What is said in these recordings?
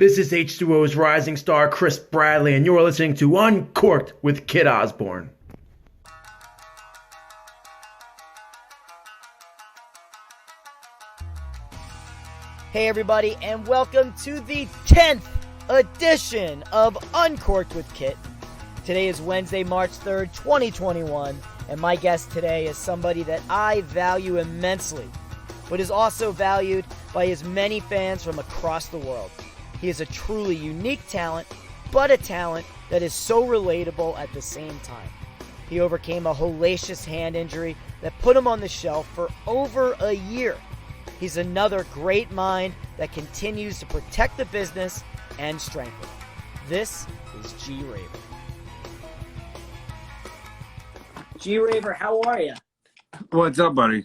This is H2O's rising star Chris Bradley, and you're listening to Uncorked with Kit Osborne. Hey everybody, and welcome to the 10th edition of Uncorked with Kit. Today is Wednesday, March 3rd, 2021, and my guest today is somebody that I value immensely, but is also valued by his many fans from across the world. He is a truly unique talent, but a talent that is so relatable at the same time. He overcame a hellacious hand injury that put him on the shelf for over a year. He's another great mind that continues to protect the business and strengthen it. This is G-Raver. G-Raver, how are you? What's up, buddy?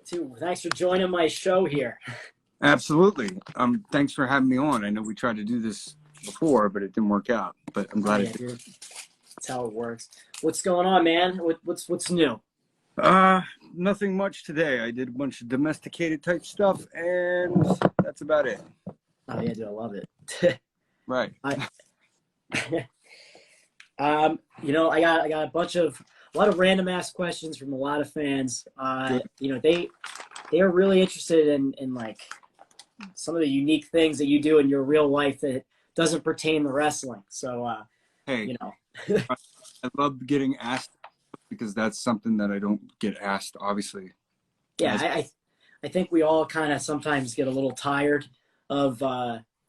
Dude, thanks for joining my show here. Absolutely. Thanks for having me on. I know we tried to do this before, but it didn't work out. But I'm glad it did. Dude. That's how it works. What's going on, man? What's new? Nothing much today. I did a bunch of domesticated type stuff, and that's about it. Oh yeah, dude, I love it. Right. I got a lot of random ass questions from a lot of fans. They are really interested in like some of the unique things that you do in your real life that doesn't pertain to wrestling. So Hey, I love getting asked because that's something that I don't get asked, obviously. Yeah, I think we all kind of sometimes get a little tired of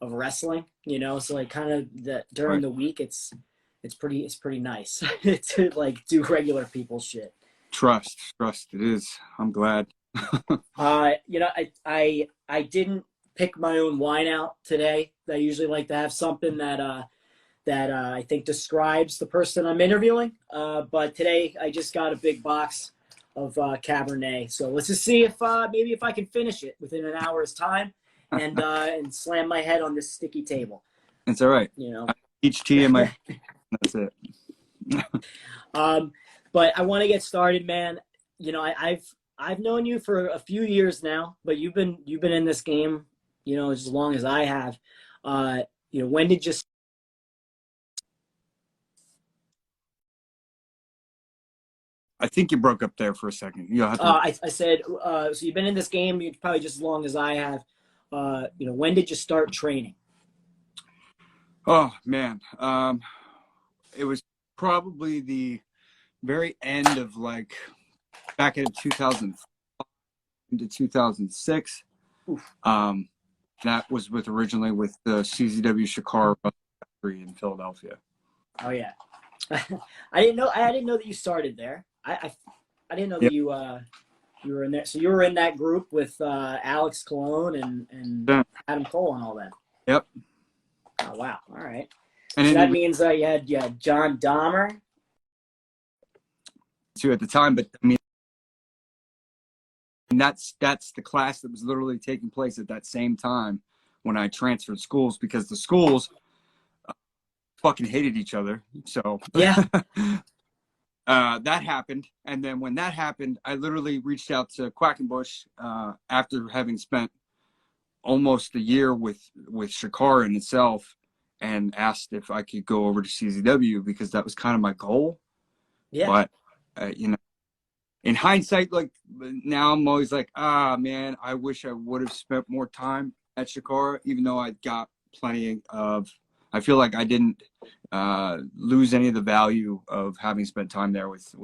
wrestling, so like kind of during the week it's pretty nice to like do regular people shit. Trust it is. I'm glad. I didn't pick my own wine out today. I usually like to have something that I think describes the person I'm interviewing. But today I just got a big box of Cabernet. So let's just see if maybe if I can finish it within an hour's time and slam my head on this sticky table. It's all right. Each tea in my that's it. But I want to get started, man. I've known you for a few years now, but you've been in this game, as long as I have. When did you? I think you broke up there for a second. You'll have to... I said, so you've been in this game probably just as long as I have. When did you start training? Oh man, it was probably the very end of like back in 2000 to 2006. That was originally with the CZW Shakara factory in Philadelphia. Oh yeah, I didn't know that you started there. I didn't know that you were in there. So you were in that group with Alex Cologne and Adam Cole and all that. Yep. Oh wow! All right. And so that means you had John Dahmer too at the time, but I mean, that's the class that was literally taking place at that same time when I transferred schools because the schools fucking hated each other. So yeah. That happened, and then when that happened, I literally reached out to Quackenbush after having spent almost a year with Shakara in itself, and asked if I could go over to CZW because that was kind of my goal. Yeah. But in hindsight, like now, I'm always like, man, I wish I would have spent more time at Shakara, even though I got plenty of. I feel like I didn't lose any of the value of having spent time there with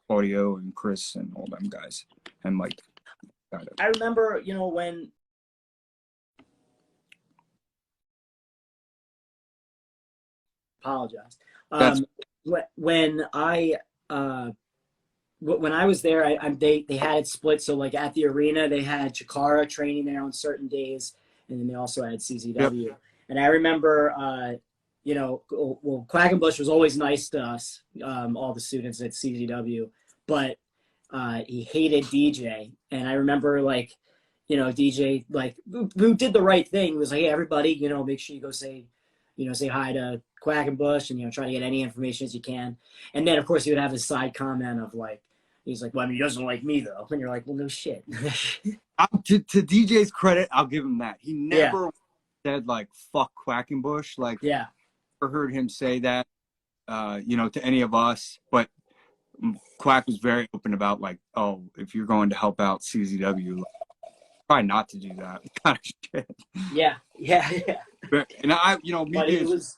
Claudio and Chris and all them guys and Mike. I remember, when apologize. When I was there, they had it split. So like at the arena, they had Chikara training there on certain days, and then they also had CZW. Yep. And I remember, Quackenbush was always nice to us, all the students at CZW, but he hated DJ. And I remember, like, DJ, like, who did the right thing, was like, hey, everybody, make sure you go say hi to Quackenbush and, try to get any information as you can. And then, of course, he would have his side comment of, like, he's like, well, I mean, he doesn't like me, though. And you're like, well, no shit. To DJ's credit, I'll give him that. He never said like "fuck Quackenbush." Like, Yeah. I never heard him say that, to any of us. But Quack was very open about like, oh, if you're going to help out CZW, like, try not to do that kind of shit. Yeah. Yeah. And me But being, it was.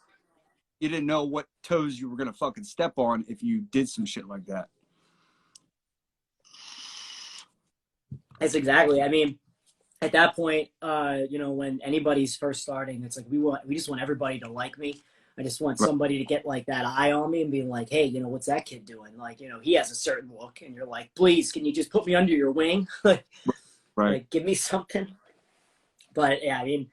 you didn't know what toes you were gonna fucking step on if you did some shit like that. That's exactly. I mean, at that point, when anybody's first starting, it's like we just want everybody to like me. I just want somebody to get like that eye on me and being like, hey, what's that kid doing? Like, he has a certain look, and you're like, please, can you just put me under your wing? Like, give me something. But yeah, I mean,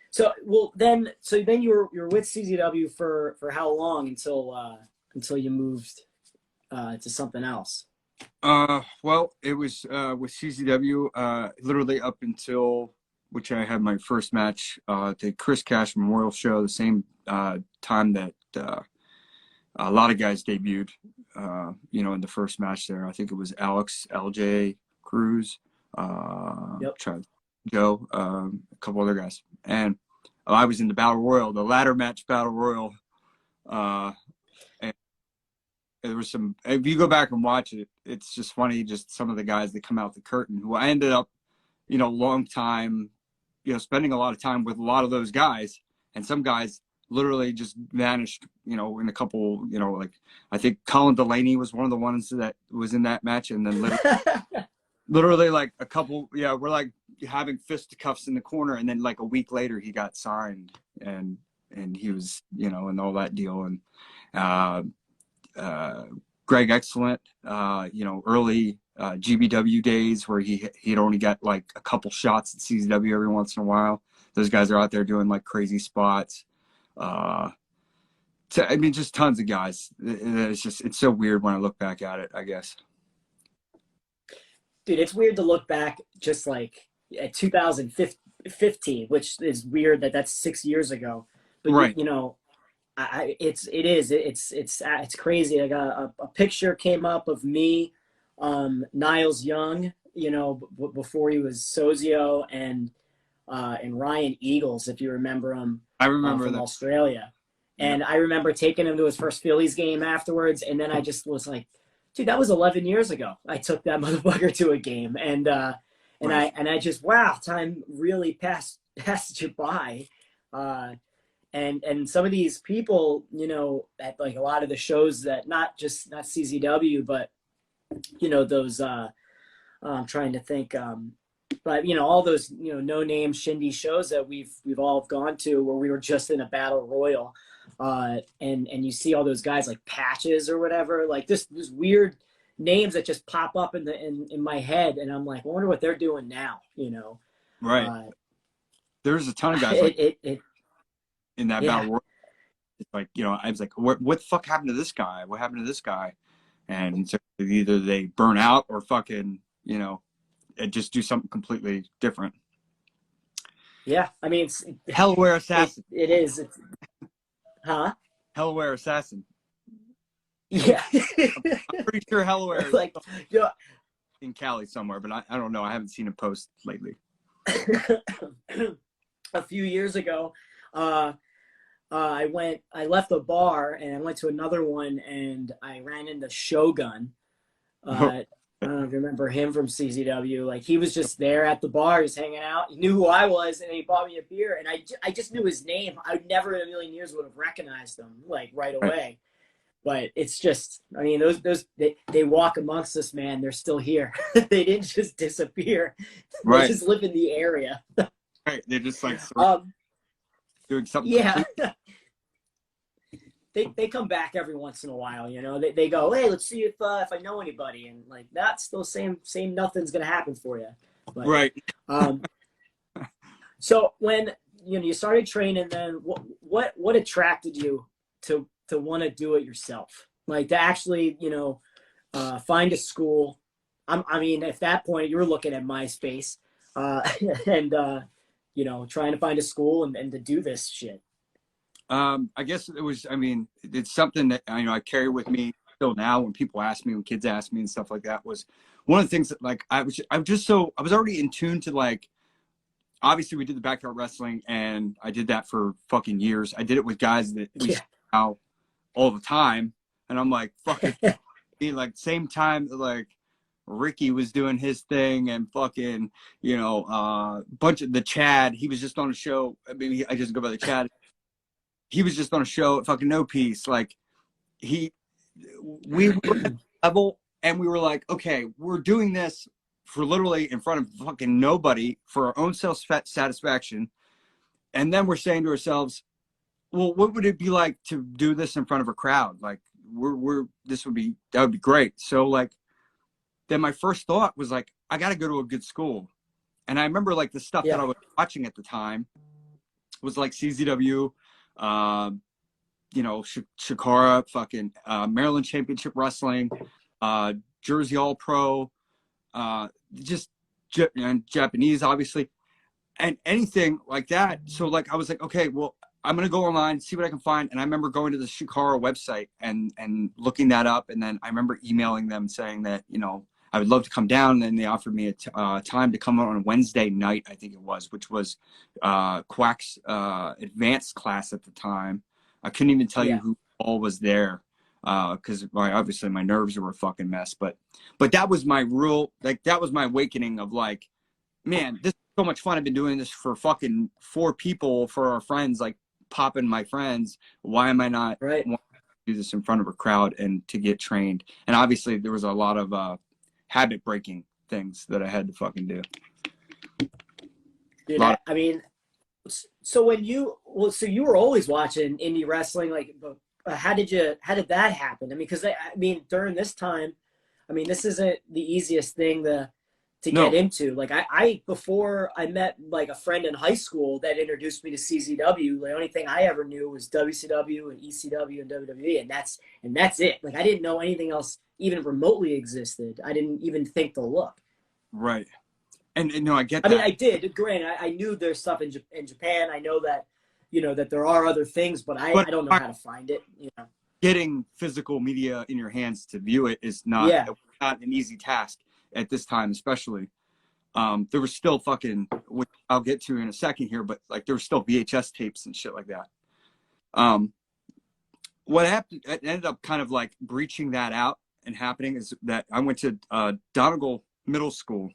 so then you're with CZW for how long until you moved to something else? Well, it was with CZW literally up until which I had my first match at the Chris Cash Memorial Show, the same time that a lot of guys debuted. In the first match there, I think it was Alex, LJ, Cruz, Joe, a couple other guys, and I was in the Battle Royal, the ladder match Battle Royal. And there was some, if you go back and watch it, it's just funny, just some of the guys that come out the curtain who I ended up, long time, spending a lot of time with a lot of those guys, and some guys literally just vanished, in a couple, like I think Colin Delaney was one of the ones that was in that match, and then literally like a couple, we're like having fisticuffs in the corner, and then like a week later he got signed, and he was, and all that deal, and Greg Excellent, early GBW days where he'd only got like a couple shots at CZW every once in a while. Those guys are out there doing like crazy spots. Just tons of guys. It's so weird when I look back at it, I guess. Dude, it's weird to look back just like at 2015, which is weird that's 6 years ago. But right. It's crazy. I got a picture came up of me, Niles Young, before he was Sozio, and Ryan Eagles, if you remember him. I remember from that. Australia. And I remember taking him to his first Phillies game afterwards, and then I just was like, dude, that was 11 years ago. I took that motherfucker to a game, and I just, wow, time really passed you by. And some of these people, at like a lot of the shows that not CZW, but those I'm trying to think, but all those no name shindy shows that we've all gone to where we were just in a battle royal, and you see all those guys like Patches or whatever, like this weird names that just pop up in my head, and I'm like, I wonder what they're doing now, Right. There's a ton of guys in that battle royal. It's like, I was like, what the fuck happened to this guy? What happened to this guy? And so either they burn out or fucking, and just do something completely different. Yeah, I mean, it's Hellware Assassin. It is. Huh? Hellware Assassin. Yeah. I'm pretty sure Hellware is like, in Cali somewhere, but I don't know. I haven't seen him post lately. A few years ago, I left a bar and I went to another one, and I ran into Shogun. I don't know if you remember him from CZW. Like, he was just there at the bar, just hanging out. He knew who I was, and he bought me a beer. And I just knew his name. I never in a million years would have recognized him like right away. But it's just, I mean, they walk amongst us, man. They're still here. They didn't just disappear. They just live in the area. Right. They're just like doing something. Yeah. They come back every once in a while, They go, hey, let's see if I know anybody, and like that's still same nothing's gonna happen for you. But, right. So when you started training, then what attracted you to want to do it yourself, like to actually find a school? I mean, at that point you were looking at MySpace, and trying to find a school and to do this shit. I guess it was, it's something that, I carry with me still now when people ask me, when kids ask me and stuff like that, was one of the things that like, I was already in tune to like obviously we did the backyard wrestling, and I did that for fucking years. I did it with guys that we see out all the time, and I'm like, fucking, like same time that like Ricky was doing his thing, and fucking, you know, bunch of the Chad. He was just on a show. Maybe I just go by the Chad. He was just on a show at fucking No Peace. Like we were at the level, and we were like, okay, we're doing this for literally in front of fucking nobody for our own self satisfaction, and then we're saying to ourselves, well, what would it be like to do this in front of a crowd? Like that would be great. So like, then my first thought was like, I got to go to a good school. And I remember like the stuff that I was watching at the time was like CZW, you know, Shikara, fucking Maryland Championship Wrestling, Jersey All Pro, just and Japanese, obviously, and anything like that. So like, I was like, okay, well, I'm going to go online, see what I can find. And I remember going to the Shikara website and looking that up. And then I remember emailing them saying that, you know, I would love to come down. And then they offered me a time to come on a Wednesday night, I think it was, which was Quack's advanced class at the time. I couldn't even tell you who all was there because obviously my nerves were a fucking mess. But that was my real, like, that was my awakening of like, man, this is so much fun. I've been doing this for fucking 4 people, for our friends, like popping my friends. Why am I not wanting to do this in front of a crowd and to get trained? And obviously there was a lot of habit breaking things that I had to fucking do. Dude, I mean, so you were always watching indie wrestling, like, how did that happen? I mean, because I mean, during this time, I mean, this isn't the easiest thing to get into. Like I before I met like a friend in high school that introduced me to CZW, the only thing I ever knew was WCW and ECW and WWE, and that's it. Like I didn't know anything else even remotely existed. I didn't even think to look. Right. And no, I get that. I mean, I did. Granted, I knew there's stuff in Japan. I know that, you know, that there are other things, but I don't know how to find it. You know, getting physical media in your hands to view it is not an easy task at this time, especially. There was still fucking, which I'll get to in a second here, but like there were still VHS tapes and shit like that. What happened? It ended up kind of like breaching that out and happening is that I went to Donegal Middle School.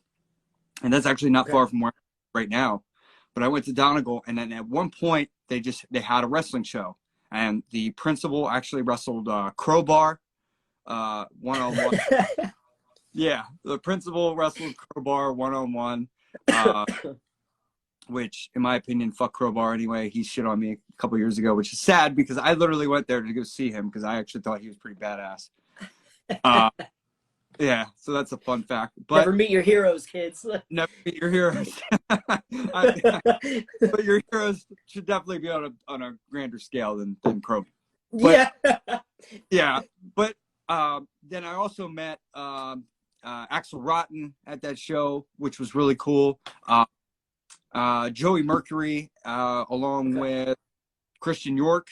And that's actually not far from where I'm right now. But I went to Donegal, and then at one point they had a wrestling show, and the principal actually wrestled Crowbar one-on-one. Yeah, the principal wrestled Crowbar one-on-one, which in my opinion, fuck Crowbar anyway. He shit on me a couple years ago, which is sad because I literally went there to go see him because I actually thought he was pretty badass. Yeah, so that's a fun fact. But never meet your heroes, kids. Never meet your heroes. But your heroes should definitely be on a grander scale than Crow. But, yeah. But then I also met Axel Rotten at that show, which was really cool. Joey Mercury, along with Christian York.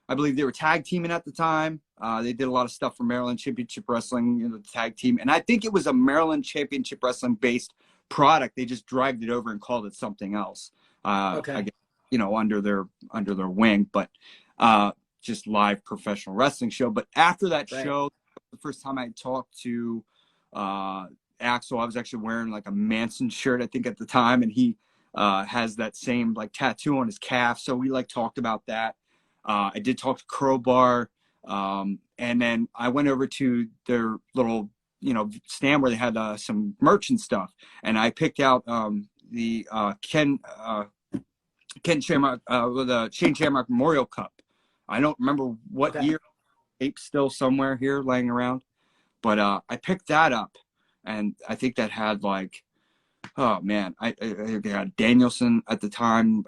I believe they were tag teaming at the time. They did a lot of stuff for Maryland Championship Wrestling, the tag team. And I think it was a Maryland Championship Wrestling based product. They just dragged it over and called it something else. I guess, you know, under their wing, but just live professional wrestling show. But after that show, the first time I talked to Axel, I was actually wearing like a Manson shirt, I think at the time. And he has that same like tattoo on his calf. So we like talked about that. I did talk to Crowbar, and then I went over to their little, you know, stand where they had some merch and stuff, and I picked out the Ken Shamrock, the Shane Shamrock Memorial Cup. I don't remember what year. Tape's still somewhere here laying around, but I picked that up, and I think that had like, oh man, I had Danielson at the time.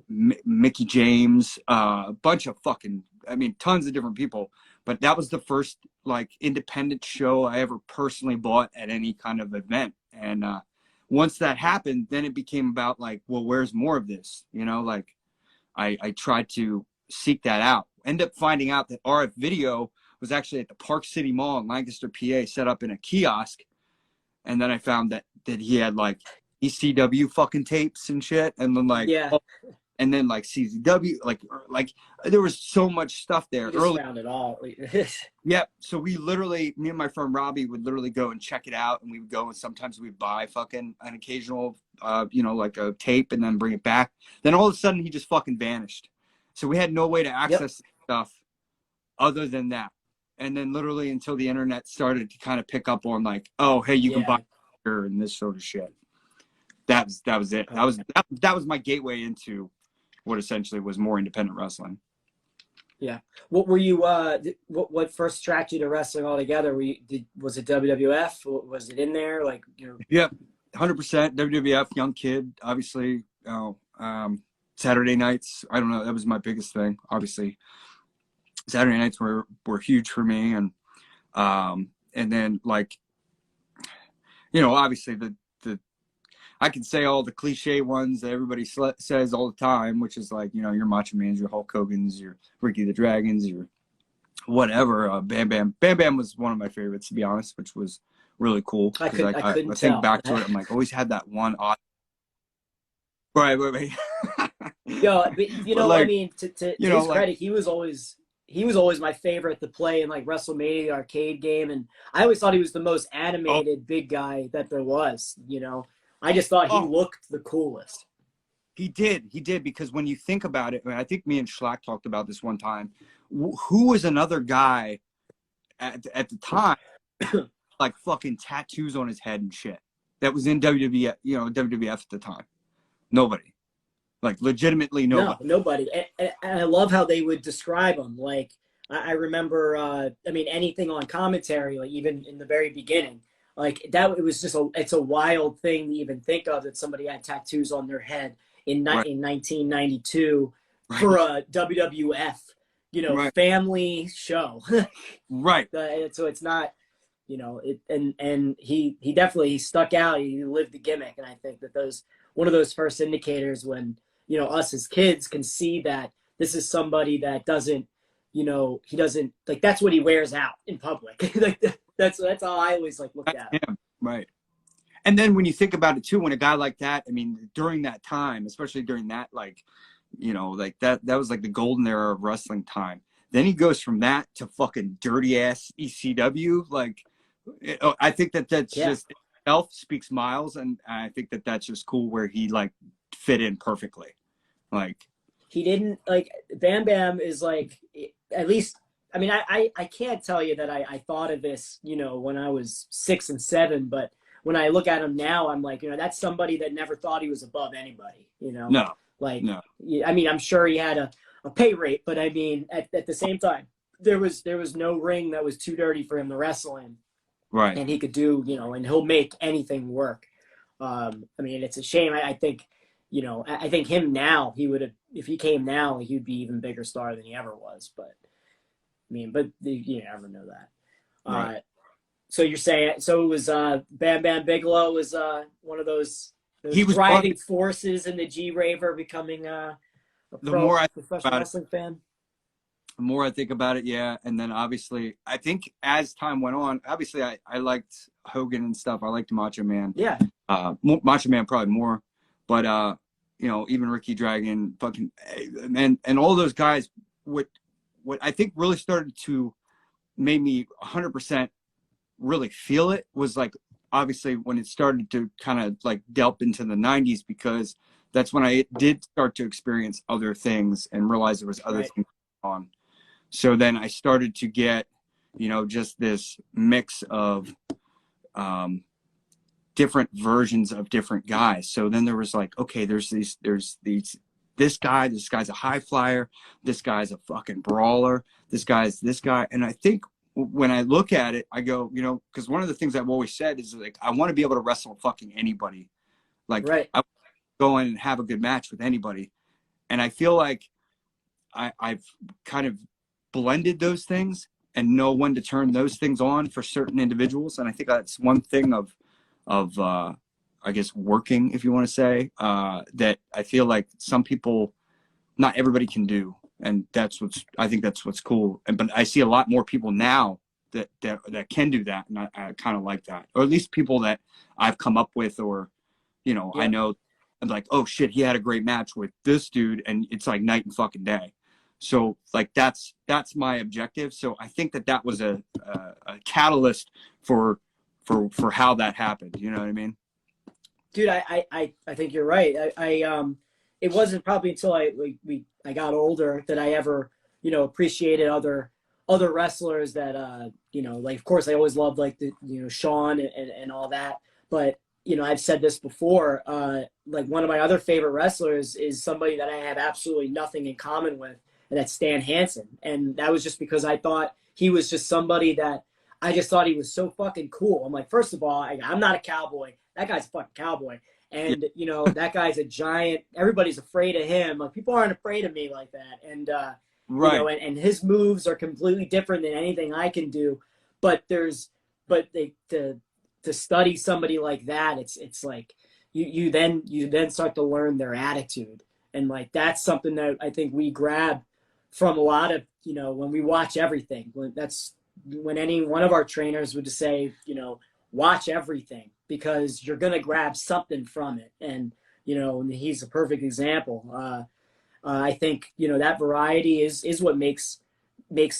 Mickey James, a bunch of fucking, I mean, tons of different people. But that was the first like independent show I ever personally bought at any kind of event. And once that happened, then it became about like, well, where's more of this? You know, like I tried to seek that out. End up finding out that RF Video was actually at the Park City Mall in Lancaster, PA, set up in a kiosk. And then I found that he had like ECW fucking tapes and shit, and then like Yeah. and then like CZW, like there was so much stuff there You just early. found it all. Yeah, so we literally, me and my friend Robbie would literally go and check it out, and we would go and sometimes we'd buy fucking an occasional, like a tape and then bring it back. Then all of a sudden he just fucking vanished. So we had no way to access stuff other than that. And then literally until the internet started to kind of pick up on like, oh, hey, you can buy here and this sort of shit. That was it. That was my gateway into what essentially was more independent wrestling. Yeah. What were you? What first attracted you to wrestling altogether? Was it WWF? Was it in there? Like, Yep, 100% WWF. Young kid, obviously. Saturday nights. I don't know. That was my biggest thing. Obviously, Saturday nights were huge for me, and then like, obviously the I can say all the cliche ones that everybody says all the time, which is like, your Macho Man's, your Hulk Hogan's, your Ricky the Dragon's, your whatever. Bam Bam. Bam Bam was one of my favorites, to be honest, which was really cool. I couldn't I tell. think back to it, I'm like, always had that one odd. Right. Yo, but, like, I mean, to his credit, he was always my favorite to play in like WrestleMania the arcade game, and I always thought he was the most animated big guy that there was. I just thought he looked the coolest. He did, because when you think about it, I think me and Schlack talked about this one time. Who was another guy at the time, like fucking tattoos on his head and shit, that was in WWF, WWF at the time? Nobody. Like, legitimately nobody. No, nobody. And I love how they would describe him. Like, I remember, anything on commentary, like even in the very beginning, like that, it was just it's a wild thing to even think of that somebody had tattoos on their head in 1992 for a WWF, family show. Right. So it's not, and he definitely stuck out. He lived the gimmick. And I think that one of those first indicators when, us as kids can see that this is somebody that doesn't, he doesn't, like, that's what he wears out in public. Like that's how I always like looked at him. Right. And then when you think about it too, when a guy like that, I mean, during that time, especially during that, like, like that was like the golden era of wrestling time. Then he goes from that to fucking dirty ass ECW. Like, I think that's just itself speaks miles. And I think that's just cool where he like fit in perfectly. Like, he didn't, like, Bam Bam is like, at least, I mean, I can't tell you that I thought of this, when I was 6 and 7, but when I look at him now, I'm like, that's somebody that never thought he was above anybody, No. Like, no. I mean, I'm sure he had a pay rate, but I mean, at the same time, there was no ring that was too dirty for him to wrestle in. Right. And he could do, and he'll make anything work. I mean, it's a shame. I think, I think him now, he would have, if he came now, he'd be even bigger star than he ever was. But I mean, you never know that. Right. So you're saying, so it was Bam Bam Bigelow was one of those he was driving forces in the G-Raver becoming a professional wrestling fan? The more I think about it, yeah. And then obviously, I think as time went on, obviously I liked Hogan and stuff. I liked Macho Man. Yeah. Macho Man probably more. But, even Ricky Dragon, fucking, and all those guys, what I think really started to made me 100% really feel it was like, obviously when it started to kind of like delve into the 90s, because that's when I did start to experience other things and realize there was other things going on. So then I started to get, just this mix of different versions of different guys. So then there was like, okay, there's this guy's a high flyer, this guy's a fucking brawler, this guy. And I think when I look at it, I go, because one of the things I've always said is like, I want to be able to wrestle fucking anybody. Like, I go in and have a good match with anybody. And I feel like I've kind of blended those things and know when to turn those things on for certain individuals. And I think that's one thing of I guess working, if you want to say, that I feel like some people, not everybody can do. And I think that's what's cool. But I see a lot more people now that can do that. And I kind of like that, or at least people that I've come up with, or, you know, I Yeah. know I'm like, oh shit, he had a great match with this dude, and it's like night and fucking day. So like that's my objective. So I think that was a catalyst for how that happened. You know what I mean? Dude, I think you're right. It wasn't probably until I got older that I ever, you know, appreciated other wrestlers that you know, like of course I always loved like the, you know, Shawn and all that. But, you know, I've said this before, like one of my other favorite wrestlers is somebody that I have absolutely nothing in common with, and that's Stan Hansen. And that was just because I thought he was just somebody that I just thought he was so fucking cool. I'm like, first of all, I'm not a cowboy. That guy's a fucking cowboy. Yeah. And, you know, that guy's a giant. Everybody's afraid of him. Like, people aren't afraid of me like that. And, Right. you know, and his moves are completely different than anything I can do. But to study somebody like that, it's like you then start to learn their attitude. And like, that's something that I think we grab from a lot of, you know, when we watch everything. When any one of our trainers would just say, you know, watch everything because you're going to grab something from it. And, you know, he's a perfect example. I think, you know, that variety is what makes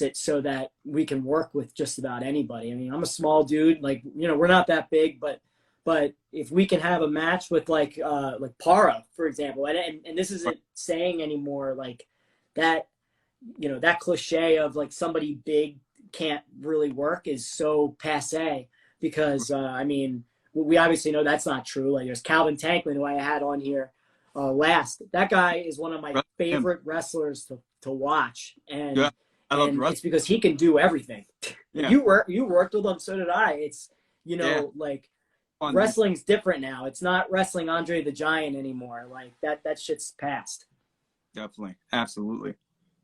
it so that we can work with just about anybody. I mean, I'm a small dude, like, you know, we're not that big, but if we can have a match with like Para, for example, and this isn't saying anymore, like that, you know, that cliche of like somebody big can't really work is so passe because I mean, we obviously know that's not true. Like there's Calvin Tankman, who I had on here last. That guy is one of my favorite wrestlers to watch, and Yeah, I love and wrestling. it's because he can do everything. Yeah. You worked with him, so did I. It's, you know, Yeah. like Fun, wrestling's different now. It's not wrestling Andre the Giant anymore. Like that shit's past. definitely, absolutely.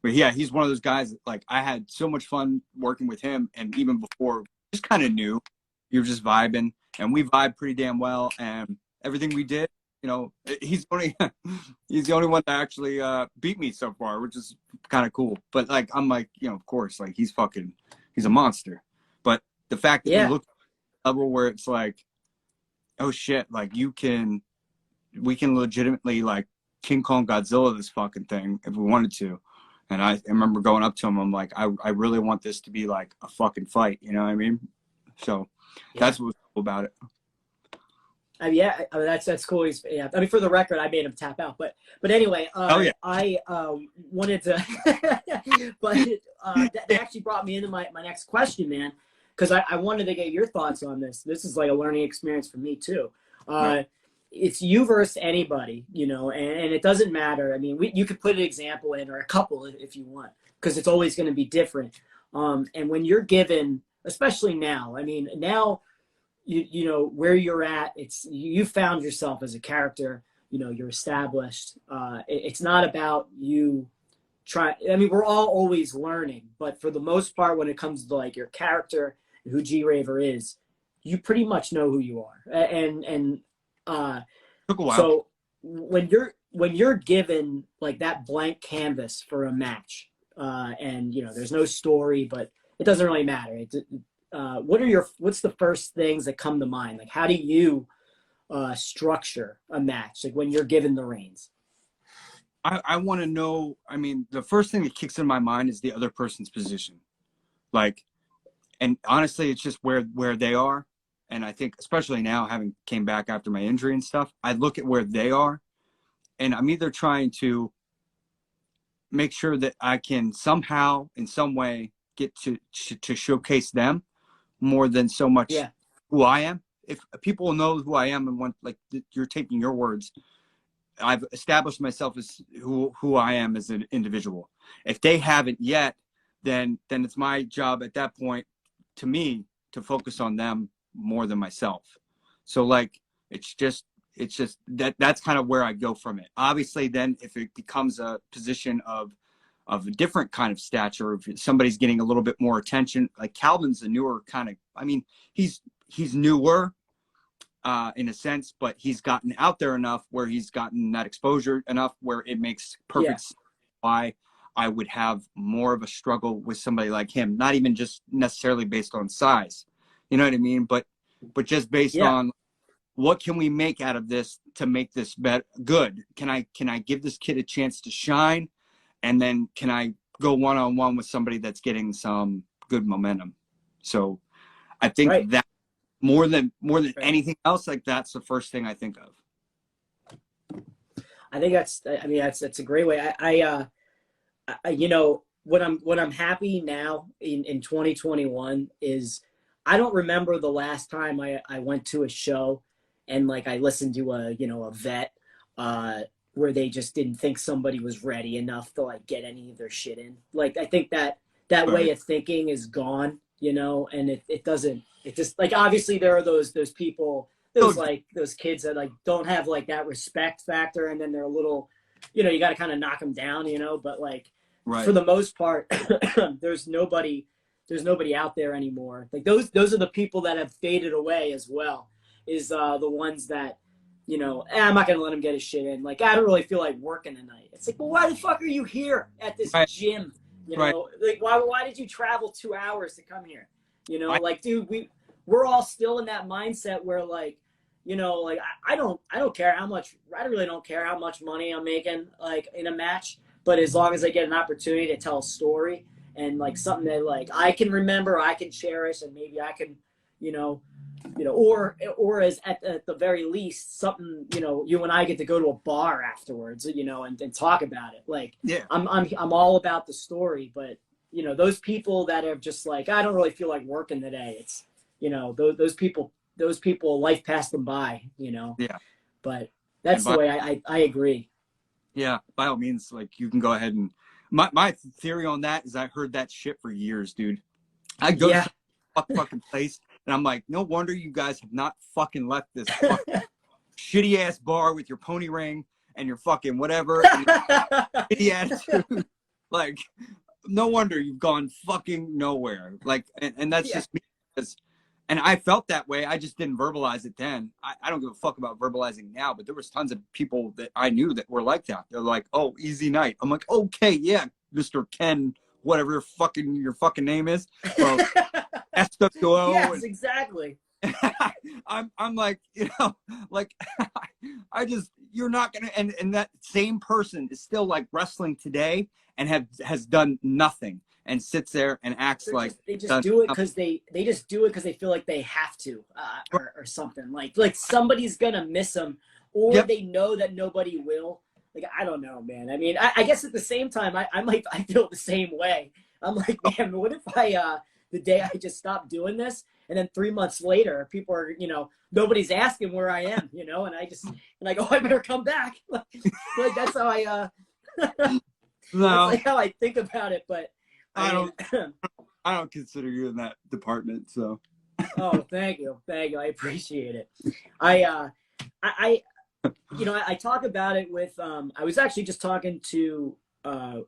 But yeah, he's one of those guys that, like, I had so much fun working with him, and even before, just kind of knew you were just vibing, and we vibe pretty damn well, and everything we did, you know, he's he's the only one that actually beat me so far, which is kind of cool. But like, I'm like, you know, of course, like he's a monster. But the fact that Yeah. we look at a level where it's like, oh shit, like we can legitimately like King Kong Godzilla this fucking thing if we wanted to. And I remember going up to him, I'm like, I really want this to be like a fucking fight, you know what I mean? So that's what's cool about it. I mean, yeah, I mean, that's cool. Yeah, I mean, for the record, I made him tap out, but anyway, Yeah. I wanted to, but that actually brought me into my next question, man, because I wanted to get your thoughts on this. This is like a learning experience for me too. Right. It's you versus anybody, you know, and it doesn't matter. I mean, you could put an example in or a couple if you want, because it's always going to be different. And when you're given, especially now, I mean, now. You know where you're at, it's you found yourself as a character, you know, you're established. It's not about you try. I mean, we're all always learning, but for the most part, when it comes to like your character and who G-Raver is, you pretty much know who you are. And Took a while. so when you're given like that blank canvas for a match, and you know there's no story, but it doesn't really matter. What's the first things that come to mind? Like, how do you structure a match? Like when you're given the reins. I want to know, I mean, the first thing that kicks in my mind is the other person's position. Like, and honestly, it's just where they are. And I think, especially now, having came back after my injury and stuff, I look at where they are, and I'm either trying to make sure that I can somehow, in some way, get to showcase them more than so much who I am. If people know who I am and want, like, you're taking your words, I've established myself as who I am as an individual. If they haven't yet, then it's my job at that point, to me, to focus on them more than myself. So like, it's just that's kind of where I go from it. Obviously, then if it becomes a position of a different kind of stature, if somebody's getting a little bit more attention, like Calvin's a newer kind of, I mean, he's newer in a sense, but he's gotten out there enough where he's gotten that exposure enough where it makes perfect sense why I would have more of a struggle with somebody like him, not even just necessarily based on size, you know what I mean? But just based on what can we make out of this to make this good? Can I give this kid a chance to shine? And then can I go one-on-one with somebody that's getting some good momentum? So I think that more than anything else, like that's the first thing I think of. I think that's a great way. I you know, what I'm happy now in 2021 is I don't remember the last time I went to a show and like I listened to a vet where they just didn't think somebody was ready enough to like get any of their shit in. Like I think that way of thinking is gone, and it just like obviously there are those people, those kids that like don't have like that respect factor, and then they're a little, you got to kind of knock them down, but like for the most part there's nobody out there anymore. Like those are the people that have faded away as well, is the ones that, I'm not going to let him get his shit in. Like, I don't really feel like working tonight. It's like, well, why the fuck are you here at this gym? Like, why did you travel 2 hours to come here? Like, dude, we're all still in that mindset where like, like I don't care how much, I really don't care how much money I'm making like in a match, but as long as I get an opportunity to tell a story and like something that like I can remember, I can cherish, and maybe I can, or as at the very least something, you and I get to go to a bar afterwards, and talk about it. Like, yeah, I'm all about the story, but those people that are just like, I don't really feel like working today. It's, those people, life passed them by, Yeah. But that's the way I agree. Yeah, by all means, like you can go ahead and my theory on that is I heard that shit for years, dude. I go to some fucking place and I'm like, no wonder you guys have not fucking left this fucking shitty ass bar with your pony ring and your fucking whatever and your shitty attitude. Like, no wonder you've gone fucking nowhere. Like, and that's just me. And I felt that way. I just didn't verbalize it then. I don't give a fuck about verbalizing now, but there was tons of people that I knew that were like that. They're like, oh, easy night. I'm like, okay, yeah, Mr. Ken, whatever your fucking name is. Well, SWO. Yes, exactly. I'm like, like, you're not going to, and that same person is still like wrestling today and has done nothing. And sits there and acts they just do it because they feel like they have to, or something like somebody's gonna miss them, or they know that nobody will. Like, I don't know, man. I mean, I guess at the same time, I feel the same way. I'm like, man, what if the day I just stopped doing this, and then 3 months later, people are, nobody's asking where I am, and I go, I better come back. like that's how I that's like how I think about it, but. I don't consider you in that department, so. Oh, thank you. I appreciate it. I talk about it with, I was actually just talking to, Nell,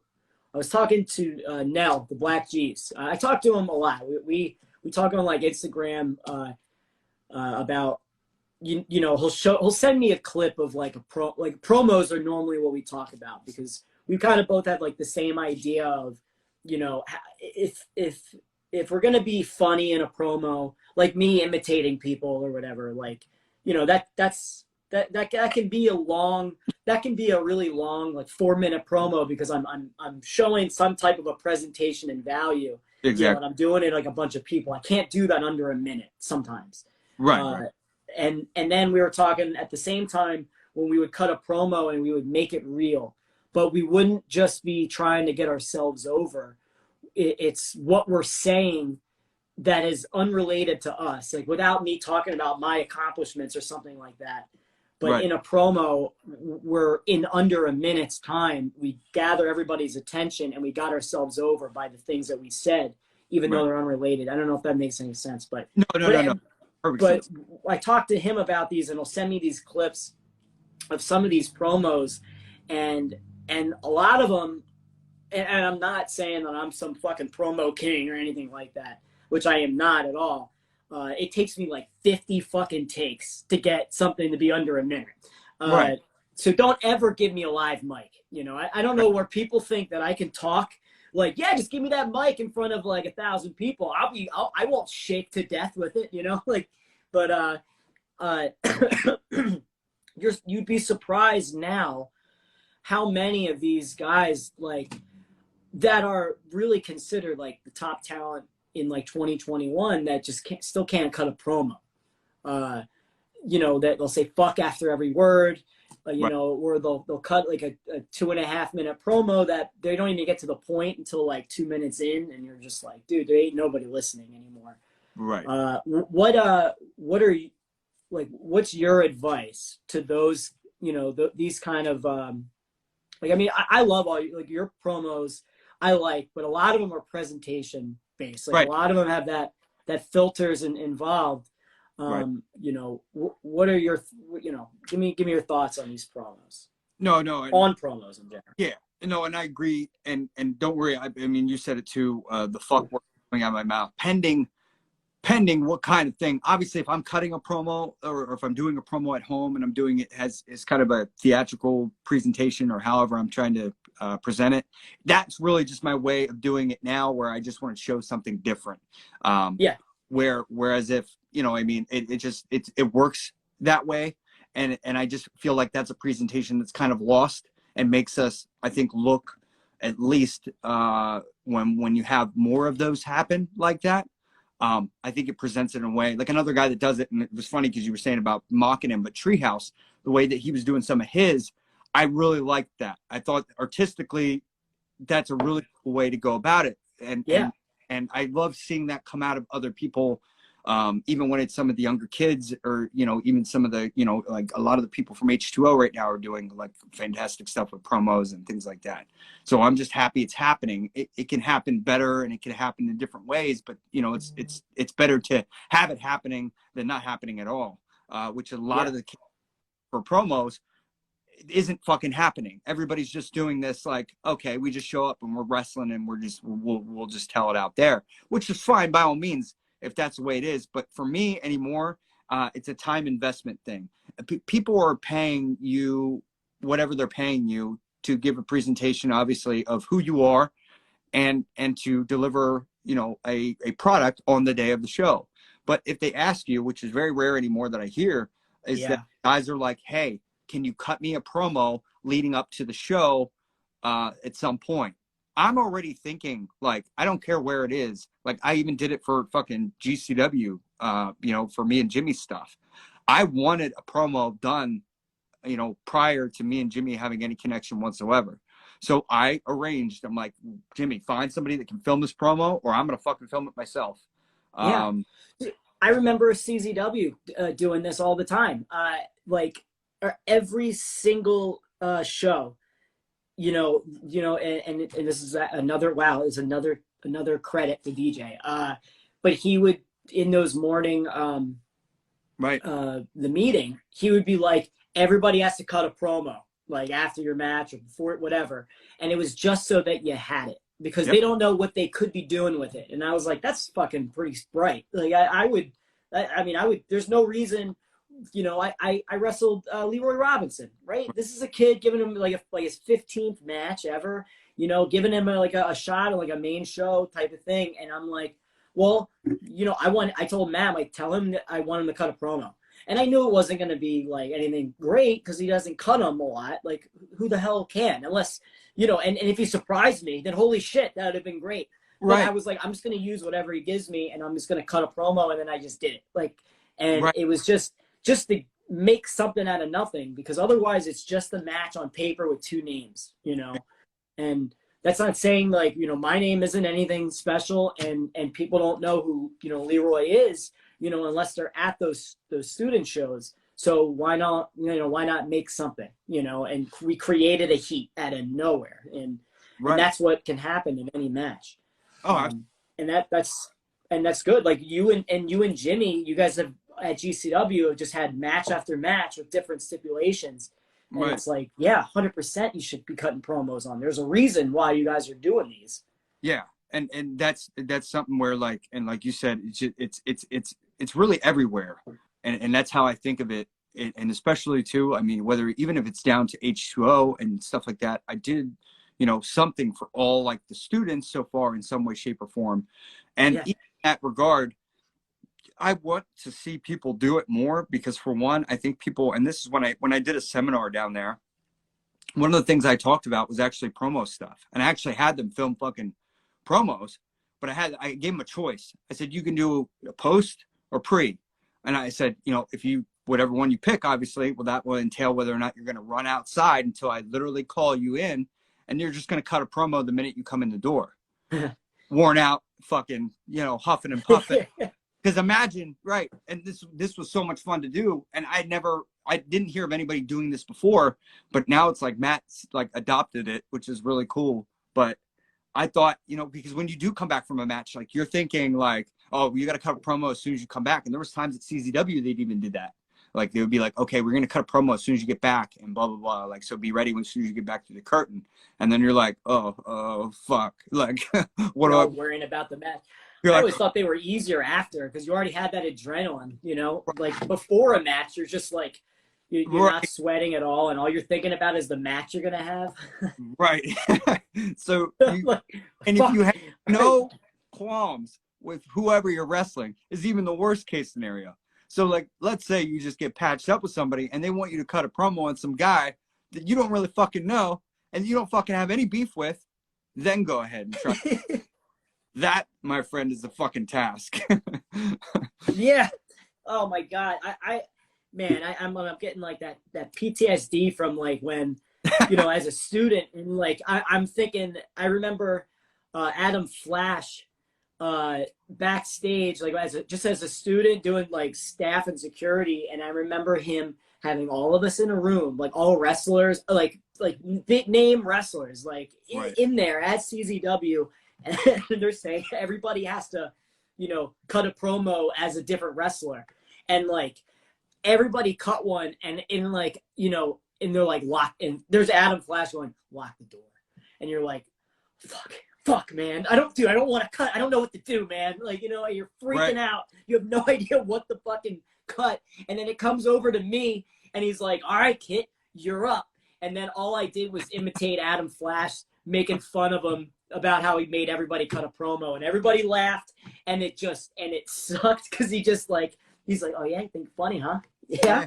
the Black G's. I talk to him a lot. We talk on like Instagram, about, he'll send me a clip of like promos are normally what we talk about, because we kind of both have like the same idea of, if we're gonna be funny in a promo, like me imitating people or whatever, like, that can be a really long, like 4-minute promo, because I'm showing some type of a presentation and value. Exactly. And I'm doing it like a bunch of people. I can't do that under a minute sometimes. Right. And then we were talking at the same time when we would cut a promo and we would make it real. But we wouldn't just be trying to get ourselves over. It's what we're saying that is unrelated to us, like without me talking about my accomplishments or something like that. But in a promo, we're in under a minute's time, we gather everybody's attention and we got ourselves over by the things that we said, even though they're unrelated. I don't know if that makes any sense, but no. Perfect sense. I talked to him about these, and he'll send me these clips of some of these promos, and a lot of them, and I'm not saying that I'm some fucking promo king or anything like that, which I am not at all. It takes me like 50 fucking takes to get something to be under a minute. So don't ever give me a live mic. I don't know where people think that I can talk. Like, yeah, just give me that mic in front of like 1,000 people. I won't shake to death with it, like, but uh, you'd be surprised now how many of these guys like that are really considered like the top talent in like 2021 that just still can't cut a promo. You know, that they'll say fuck after every word, you Right. know, or they'll cut like a 2.5 minute promo that they don't even get to the point until like 2 minutes in, and you're just like, dude, there ain't nobody listening anymore. Right. What are you like? What's your advice to those? You know, these kind of like, I mean, I love all like your promos. I like, but a lot of them are presentation based. Like Right. a lot of them have that filters involved. Right. You know, what are your, you know, give me your thoughts on these promos, No, on promos in general. yeah, no, and I agree. And don't worry. I mean, you said it too. The fuck word coming out of my mouth, pending what kind of thing. Obviously, if I'm cutting a promo or if I'm doing a promo at home and I'm doing it as kind of a theatrical presentation or however I'm trying to present it, that's really just my way of doing it now, where I just want to show something different. Yeah. Whereas if, you know, I mean, it works that way. And I just feel like that's a presentation that's kind of lost and makes us, I think, look, at least when you have more of those happen like that, I think it presents it in a way like another guy that does it. And it was funny because you were saying about mocking him, but Treehouse, the way that he was doing some of his, I really liked that. I thought artistically, that's a really cool way to go about it. And I love seeing that come out of other people, even when it's some of the younger kids, or, you know, even some of the, you know, like a lot of the people from H2O right now are doing like fantastic stuff with promos and things like that. So I'm just happy it's happening. It can happen better and it can happen in different ways, but, you know, it's better to have it happening than not happening at all, which a lot of the for promos isn't fucking happening. Everybody's just doing this like, okay, we just show up and we're wrestling and we'll just tell it out there, which is fine by all means if that's the way it is. But for me anymore, it's a time investment thing. People are paying you whatever they're paying you to give a presentation, obviously, of who you are and to deliver, you know, a product on the day of the show. But if they ask you, which is very rare anymore that I hear, is that guys are like, hey, can you cut me a promo leading up to the show at some point? I'm already thinking, like, I don't care where it is. Like, I even did it for fucking GCW, you know, for me and Jimmy's stuff. I wanted a promo done, you know, prior to me and Jimmy having any connection whatsoever. So I arranged, I'm like, Jimmy, find somebody that can film this promo or I'm going to fucking film it myself. I remember CZW doing this all the time. Like, every single show, you know, and this is another credit to DJ. But he would, in those morning, the meeting, he would be like, everybody has to cut a promo, like after your match or before, whatever. And it was just so that you had it, because they don't know what they could be doing with it. And I was like, that's fucking pretty bright. Like I would, there's no reason. You know, I wrestled Leroy Robinson, right? This is a kid giving him like his 15th match ever, you know, giving him a shot on like a main show type of thing. And I'm like, well, you know, I told Matt, like, tell him that I want him to cut a promo. And I knew it wasn't going to be like anything great because he doesn't cut them a lot. Like, who the hell can? Unless, you know, and if he surprised me, then holy shit, that would have been great. But I was like, I'm just going to use whatever he gives me and I'm just going to cut a promo. And then I just did it. Like, and it was just to make something out of nothing, because otherwise it's just a match on paper with two names, you know. And that's not saying, like, you know, my name isn't anything special and people don't know who, you know, Leroy is, you know, unless they're at those student shows. So why not make something, you know? And we created a heat out of nowhere, and that's what can happen in any match. And that's good. Like you and Jimmy, you guys have at GCW have just had match after match with different stipulations. And it's like, 100% you should be cutting promos on. There's a reason why you guys are doing these. Yeah. And that's something where, like, and like you said, it's really everywhere. And that's how I think of it. And especially too, I mean, even if it's down to H2O and stuff like that, I did, you know, something for all like the students so far in some way, shape or form. And in that regard, I want to see people do it more because, for one, I think people, and this is when I did a seminar down there, one of the things I talked about was actually promo stuff. And I actually had them film fucking promos, but I gave them a choice. I said, you can do a post or pre. And I said, you know, if you, whatever one you pick, obviously, well, that will entail whether or not you're going to run outside until I literally call you in, and you're just going to cut a promo the minute you come in the door. Worn out, fucking, you know, huffing and puffing. Because imagine, right, and this was so much fun to do, and I didn't hear of anybody doing this before, but now it's like Matt's like adopted it, which is really cool. But I thought, you know, because when you do come back from a match, like you're thinking like, oh, you got to cut a promo as soon as you come back. And there was times at CZW they'd even did that. Like they would be like, okay, we're going to cut a promo as soon as you get back and blah, blah, blah. Like, so be ready as soon as you get back to the curtain. And then you're like, oh, fuck. Like, what You're do I worrying about the match. You're I like, always thought they were easier after because you already had that adrenaline, you know? Like before a match, you're just like, you're not Right. sweating at all. And all you're thinking about is the match you're going to have. Right. So, Like, and fuck. if you have no qualms with whoever you're wrestling, is even the worst case scenario. So, like, let's say you just get patched up with somebody and they want you to cut a promo on some guy that you don't really fucking know and you don't fucking have any beef with, then go ahead and try. That, my friend, is a fucking task. Yeah. Oh my God. I'm getting like that PTSD from like when, you know, as a student, and like I'm thinking, I remember Adam Flash backstage, like just as a student doing like staff and security, and I remember him having all of us in a room, like all wrestlers, like big name wrestlers, like Right. in there at CZW, and they're saying everybody has to, you know, cut a promo as a different wrestler, and like everybody cut one, and in like, you know, and they're like locked, and there's Adam Flash going, lock the door, and you're like, fuck, man, I don't want to cut, I don't know what to do, man, like, you know, you're freaking Right. out, you have no idea what to fucking cut, and then it comes over to me, and he's like, all right, Kit, you're up, and then all I did was imitate Adam Flash, making fun of him about how he made everybody cut a promo, and everybody laughed, and it sucked because he's like, oh yeah, you think funny, huh? Yeah.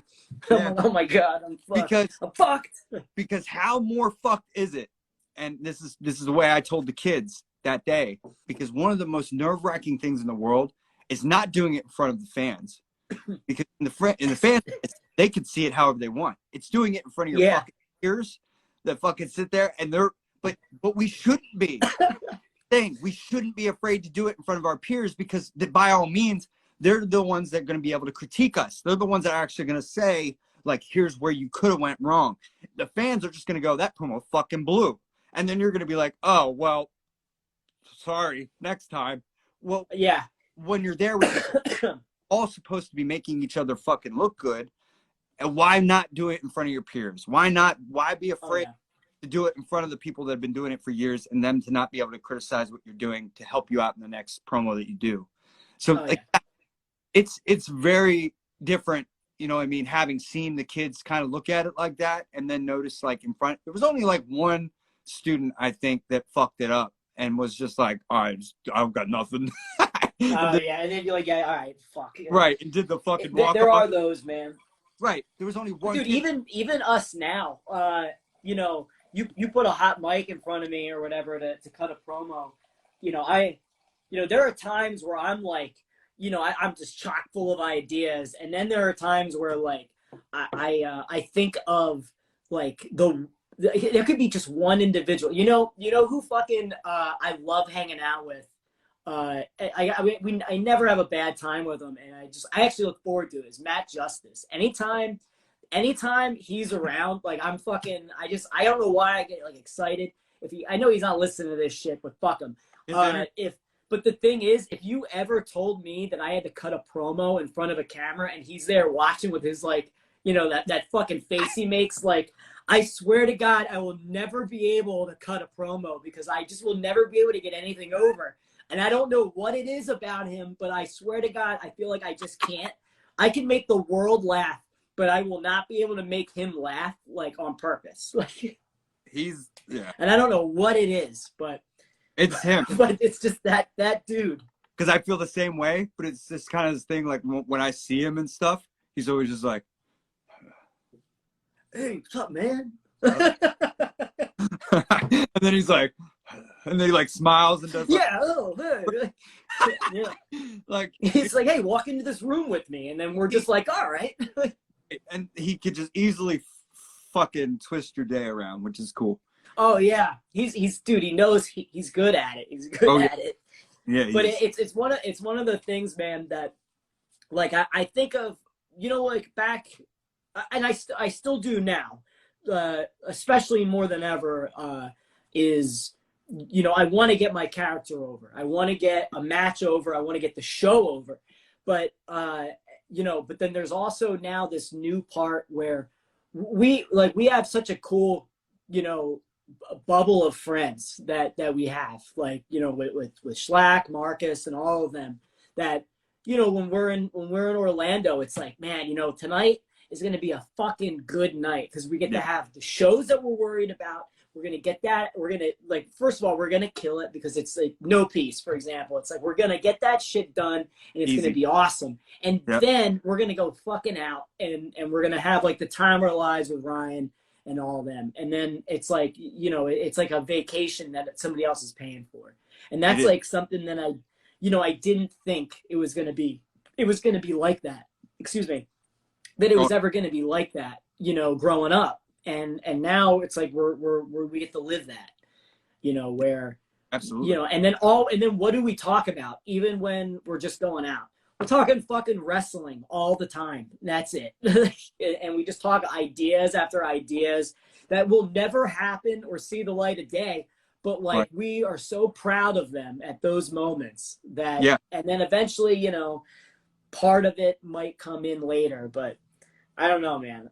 Yeah. Oh my God, I'm fucked. I'm fucked. Because how more fucked is it? And this is the way I told the kids that day. Because one of the most nerve-wracking things in the world is not doing it in front of the fans. Because in the fans, they can see it however they want. It's doing it in front of your fucking ears that fucking sit there, and but we shouldn't be. We shouldn't be afraid to do it in front of our peers, because by all means, they're the ones that are going to be able to critique us. They're the ones that are actually going to say, like, here's where you could have went wrong. The fans are just going to go, that promo fucking blew. And then you're going to be like, oh, well, sorry, next time. Well, yeah, when you're there with all supposed to be making each other fucking look good, and why not do it in front of your peers? Why be afraid to do it in front of the people that have been doing it for years, and them to not be able to criticize what you're doing to help you out in the next promo that you do? So it's very different, you know what I mean, having seen the kids kind of look at it like that, and then notice, like, in front, there was only like one student, I think, that fucked it up and was just like, all right, I've got nothing. Yeah, and then you're like, yeah, all right, fuck. Right, and did the fucking walk. There are those, man. Right, there was only one. Dude, even us now, you know, you put a hot mic in front of me or whatever to cut a promo, you know, there are times where I'm like, you know, I'm just chock full of ideas, and then there are times where like I think of like there could be just one individual, you know who fucking I love hanging out with. I never have a bad time with him, and I actually look forward to it. Is Matt Justice. Anytime he's around, like I don't know why I get like excited. I know he's not listening to this shit, but fuck him. But the thing is, if you ever told me that I had to cut a promo in front of a camera and he's there watching with his, like, you know, that fucking face he makes, like, I swear to God, I will never be able to cut a promo because I just will never be able to get anything over. And I don't know what it is about him, but I swear to God, I feel like I just can't. I can make the world laugh, but I will not be able to make him laugh, like, on purpose. Like, yeah. And I don't know what it is, but it's him. But it's just that dude. because I feel the same way, but it's just kind of this thing, like when I see him and stuff, he's always just like, Hey, what's up, man? and then he's like, and then he like smiles and does like, Yeah, oh, hey. Yeah. like He's like, hey, walk into this room with me. And then we're just like, all right. and he could just easily fucking twist your day around, which is cool. Oh, yeah. He's dude, he knows he's good at it. He's good at it. Yeah. But it's one of the things, man, that like I think of, you know, like back, and I still do now, especially more than ever, is, you know, I want to get my character over. I want to get a match over. I want to get the show over. But, you know, but then there's also now this new part where we have such a cool, you know, bubble of friends that we have, like, you know, with Schlack, Marcus, and all of them, that, you know, when we're in Orlando, it's like, man, you know, tonight is going to be a fucking good night because we get to have the shows that we're worried about. We're going to get that. We're going to, like, first of all, we're going to kill it because it's like No Peace, for example. It's like, we're going to get that shit done and it's going to be awesome. And then we're going to go fucking out and we're going to have like the time of our lives with Ryan and all of them. And then it's like, you know, it's like a vacation that somebody else is paying for. And that's like something that I didn't think it was going to be like that. Excuse me. That it was ever going to be like that, you know, growing up. And now it's like we get to live that, you know, where, absolutely, you know, and then what do we talk about? Even when we're just going out, we're talking fucking wrestling all the time. That's it. And we just talk ideas after ideas that will never happen or see the light of day. But like, we are so proud of them at those moments that, and then eventually, you know, part of it might come in later, but I don't know, man.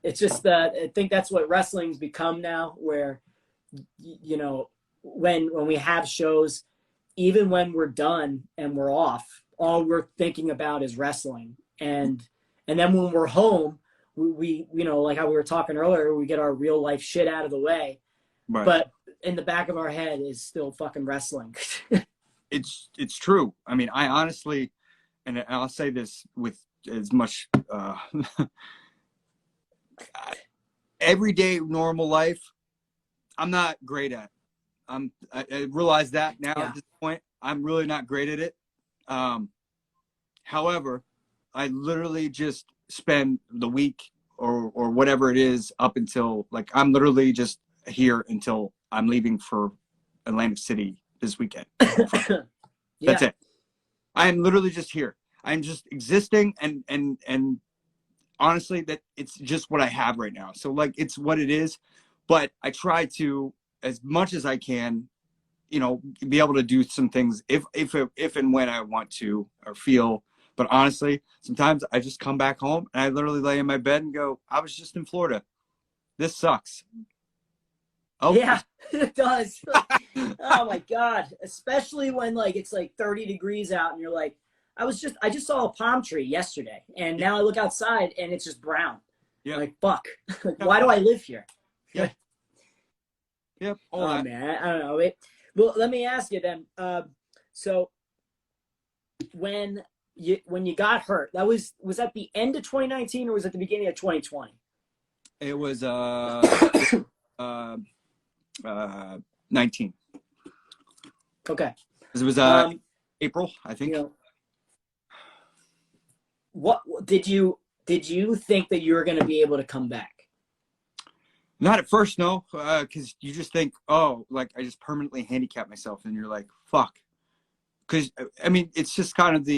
It's just I think that's what wrestling's become now, where, you know, when we have shows, even when we're done and we're off, all we're thinking about is wrestling. And then when we're home, we you know, like how we were talking earlier, we get our real life shit out of the way. Right. But in the back of our head is still fucking wrestling. It's true. I mean, I honestly, and I'll say this with as much everyday normal life, I'm not great at. I realize that now at this point. I'm really not great at it. However, I literally just spend the week or whatever it is up until, like, I'm literally just here until I'm leaving for Atlantic City this weekend. That's it. I am literally just here. I'm just existing, and honestly, that it's just what I have right now. So like, it's what it is, but I try to, as much as I can, you know, be able to do some things if and when I want to or feel. But honestly, sometimes I just come back home and I literally lay in my bed and go, I was just in Florida. This sucks. Oh yeah, it does. Oh my God. Especially when like it's like 30 degrees out and you're like, I just saw a palm tree yesterday and now I look outside and it's just brown. Yeah. Like, fuck. Why do I live here? Yeah. Yep. Oh man, I don't know. Well, let me ask you then. So when you got hurt, was that the end of 2019 or was it the beginning of 2020? It was 19. Okay. It was April, I think. You know, what did you think that you were going to be able to come back? Not at first, no, because you just think, oh, like I just permanently handicapped myself, and you're like, fuck. Because I mean, it's just kind of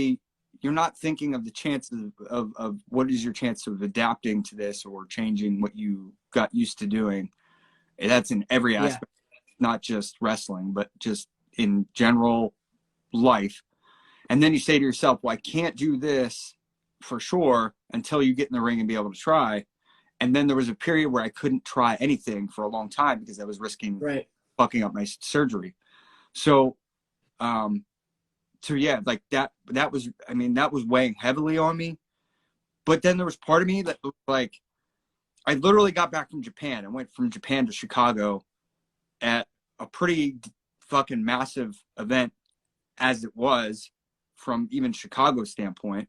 you're not thinking of the chances of what is your chance of adapting to this or changing what you got used to doing. And that's in every aspect, not just wrestling, but just in general life. And then you say to yourself, well, I can't do this for sure until you get in the ring and be able to try. And then there was a period where I couldn't try anything for a long time because I was risking fucking up my surgery. So, yeah, like that was, I mean, that was weighing heavily on me. But then there was part of me that was like, I literally got back from Japan. I went from Japan to Chicago at a pretty fucking massive event as it was from even Chicago's standpoint,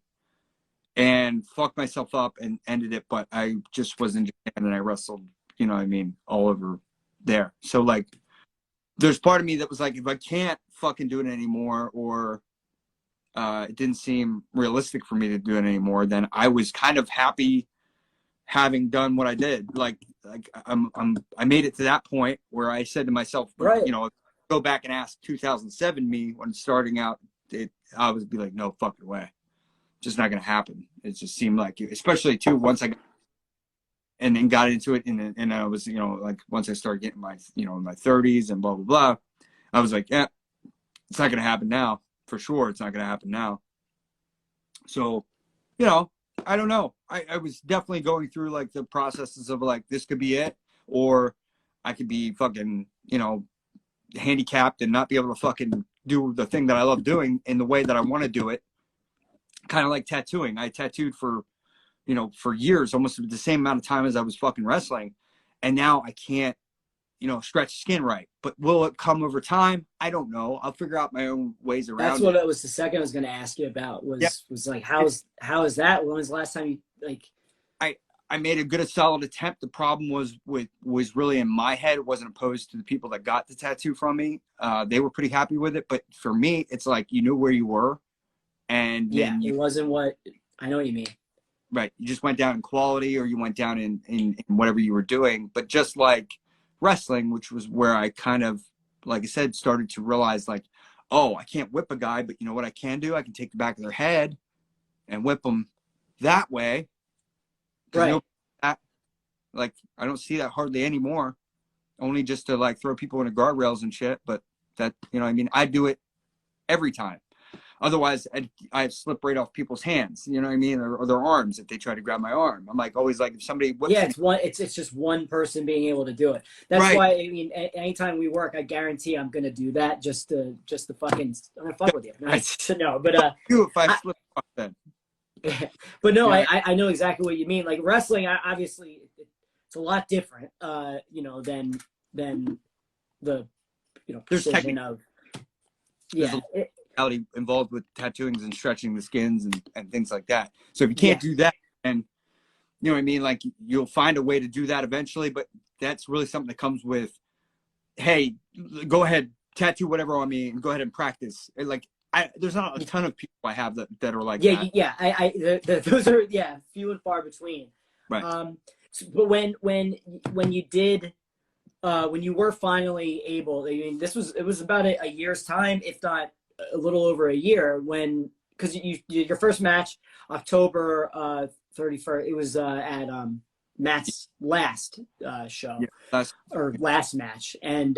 and fucked myself up and ended it. But I just was in Japan and I wrestled, you know what I mean, all over there. So like, there's part of me that was like, if I can't fucking do it anymore, or it didn't seem realistic for me to do it anymore, then I was kind of happy having done what I did. Like I made it to that point where I said to myself, Right. you know, go back and ask 2007 me when starting out, I would be like, no fucking way. Just not going to happen. It just seemed like, especially too, once I got, and then got into it, and I was, you know, like once I started getting my, you know, in my 30s and blah, blah, blah, I was like, yeah, it's not going to happen now. For sure, it's not going to happen now. So, you know, I don't know. I was definitely going through like the processes of like, this could be it, or I could be fucking, you know, handicapped and not be able to fucking do the thing that I love doing in the way that I want to do it. Kind of like tattooing. I tattooed for, you know, for years, almost the same amount of time as I was fucking wrestling. And now I can't, you know, stretch skin right. But will it come over time? I don't know. I'll figure out my own ways around That's it. what it was. The second I was going to ask you about was like, how is that? When was the last time you like? I made a good, solid attempt. The problem was really in my head. It wasn't opposed to the people that got the tattoo from me. They were pretty happy with it. But for me, it's like, you knew where you were. And then it wasn't what I know what you mean. Right. You just went down in quality, or you went down in whatever you were doing. But just like wrestling, which was where I kind of, like I said, started to realize like, oh, I can't whip a guy, but you know what I can do? I can take the back of their head and whip them that way. Right. You know, like, I don't see that hardly anymore. Only just to like throw people into guardrails and shit. But that, you know what I mean? I do it every time. Otherwise, I'd slip right off people's hands, you know what I mean, or their arms if they try to grab my arm. I'm like, always like, if somebody whips me, it's just one person being able to do it. That's right. why, I mean, anytime we work, I guarantee I'm gonna do that just to fucking, I'm gonna fuck with you. No, but you if I slip off then. But no, Yeah. I know exactly what you mean. Like wrestling, obviously, it's a lot different, you know, than the, you know, precision of, yeah. Involved with tattooings and stretching the skins and things like that. So if you can't do that, and you know what I mean, like you'll find a way to do that eventually, but that's really something that comes with, hey, go ahead, tattoo whatever on me and go ahead and practice. Like there's not a ton of people I have that are like that. Those are few and far between. Right. But when you did when you were finally able, I mean, it was about a year's time, if not a little over a year, when, because you did your first match October 31st. It was at Matt's last show, last match, and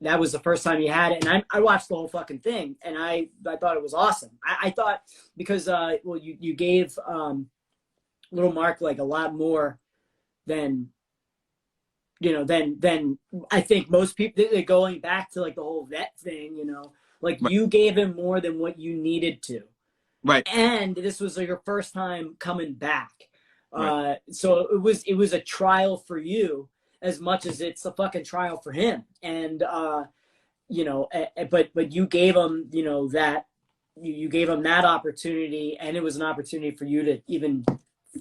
that was the first time you had it. And I watched the whole fucking thing, and I thought it was awesome. I thought, because well, you gave little Mark like a lot more than, you know, than I think most people, going back to like the whole vet thing, you know, like right. You gave him more than what you needed to. Right. And this was like your first time coming back. Right. So it was a trial for you as much as it's a fucking trial for him. And, you know, but you gave him, you know, that you gave him that opportunity, and it was an opportunity for you to even,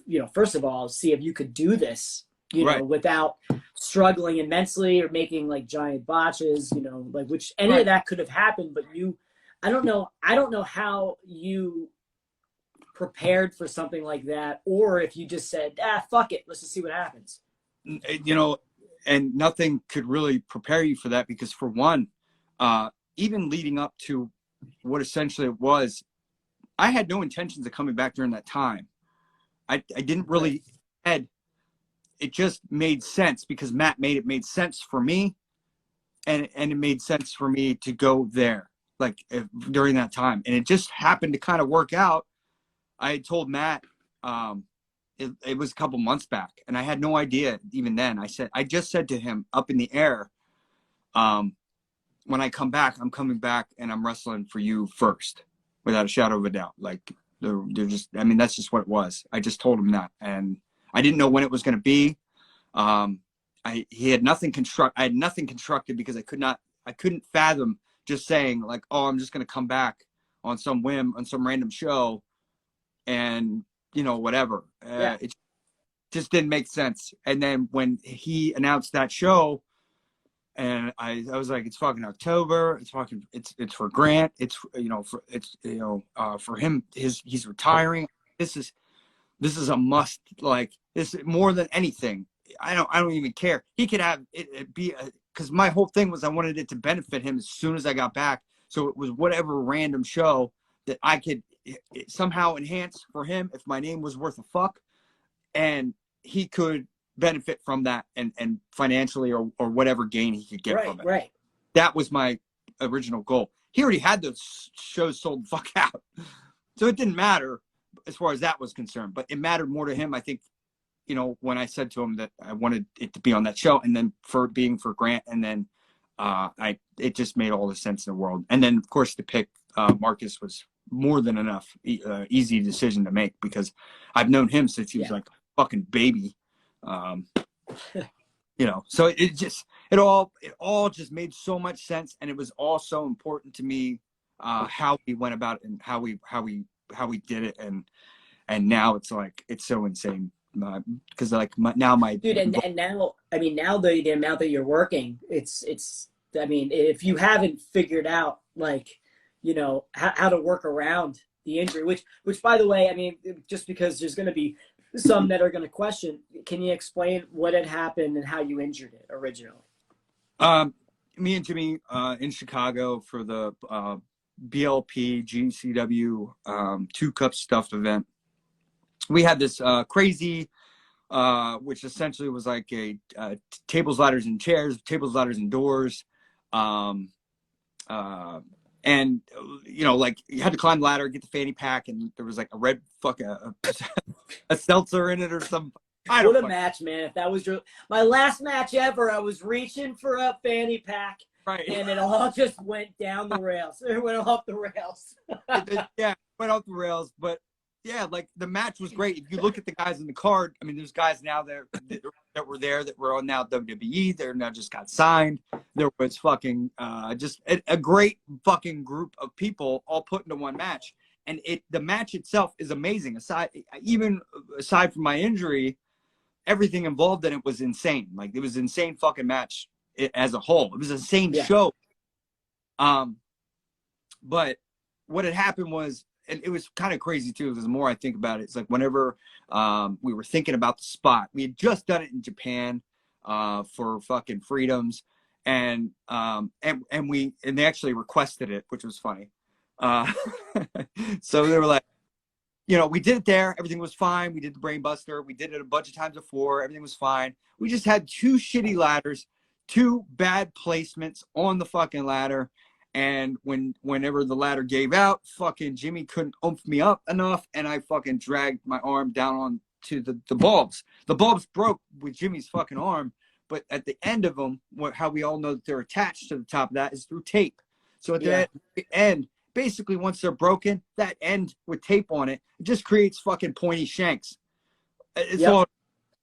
you know, first of all, see if you could do this, you know, without struggling immensely or making like giant botches, you know, like, which any of that could have happened, but I don't know how you prepared for something like that, or if you just said, fuck it, let's just see what happens. You know, and nothing could really prepare you for that, because for one, even leading up to what essentially it was, I had no intentions of coming back during that time. I didn't really it just made sense because Matt made sense for me, and it made sense for me to go there, like during that time, and it just happened to kind of work out. I had told Matt, it was a couple months back, and I had no idea even then. I just said to him up in the air, when I come back, I'm coming back and I'm wrestling for you first, without a shadow of a doubt. Like they're just, I mean, that's just what it was. I just told him that, and I didn't know when it was going to be. He had nothing I had nothing constructed, because I couldn't fathom just saying like, oh, I'm just going to come back on some whim on some random show and, you know, whatever. It just didn't make sense. And then when he announced that show, and I was like, it's fucking October. It's fucking, it's for Grant. It's, you know, for him, he's retiring. This is a must. Like, this more than anything. I don't even care. He could have it be because my whole thing was I wanted it to benefit him as soon as I got back. So it was whatever random show that I could somehow enhance for him if my name was worth a fuck, and he could benefit from that and financially or whatever gain he could get from it. Right. That was my original goal. He already had those shows sold the fuck out. So it didn't matter as far as that was concerned, but it mattered more to him, I think, you know, when I said to him that I wanted it to be on that show, and then for being for Grant, and then it just made all the sense in the world. And then of course to pick Marcus was more than enough easy decision to make, because I've known him since he was like a fucking baby. You know, so it all just made so much sense, and it was all so important to me how we went about it and how we did it, and now it's like it's so insane because like now my dude, and now I mean now the amount that you're working, it's I mean, if you haven't figured out like, you know, how to work around the injury, which by the way, I mean, just because there's going to be some that are going to question, can you explain what had happened and how you injured it originally? Me and Jimmy in Chicago for the BLP GCW 2 Cup Stuff event. We had this crazy, which essentially was like a tables, ladders, and chairs, tables, ladders, and doors. And, you know, like you had to climb the ladder, get the fanny pack, and there was like a red a seltzer in it or something. What a match, man. If that was my last match ever, I was reaching for a fanny pack. Right. And it all just went down the rails. It went off the rails. Yeah, went off the rails. But yeah, like the match was great. If you look at the guys in the card, I mean, there's guys now that were there that were on now WWE. They're now just got signed. There was fucking just a great fucking group of people all put into one match. And the match itself is amazing. Even aside from my injury, everything involved in it was insane. Like it was an insane fucking match as a whole. It was an insane show. But what had happened was, and it was kind of crazy too, because the more I think about it, it's like whenever we were thinking about the spot, we had just done it in Japan for fucking Freedoms, and they actually requested it, which was funny. So they were like, you know, we did it there, everything was fine. We did the Brain Buster, we did it a bunch of times before, everything was fine. We just had 2 shitty ladders, 2 bad placements on the fucking ladder. And whenever the ladder gave out, fucking Jimmy couldn't oomph me up enough, and I fucking dragged my arm down onto the bulbs. The bulbs broke with Jimmy's fucking arm, but at the end of them, how we all know that they're attached to the top of that is through tape. So at the end, basically once they're broken, that end with tape on it, it just creates fucking pointy shanks. It's all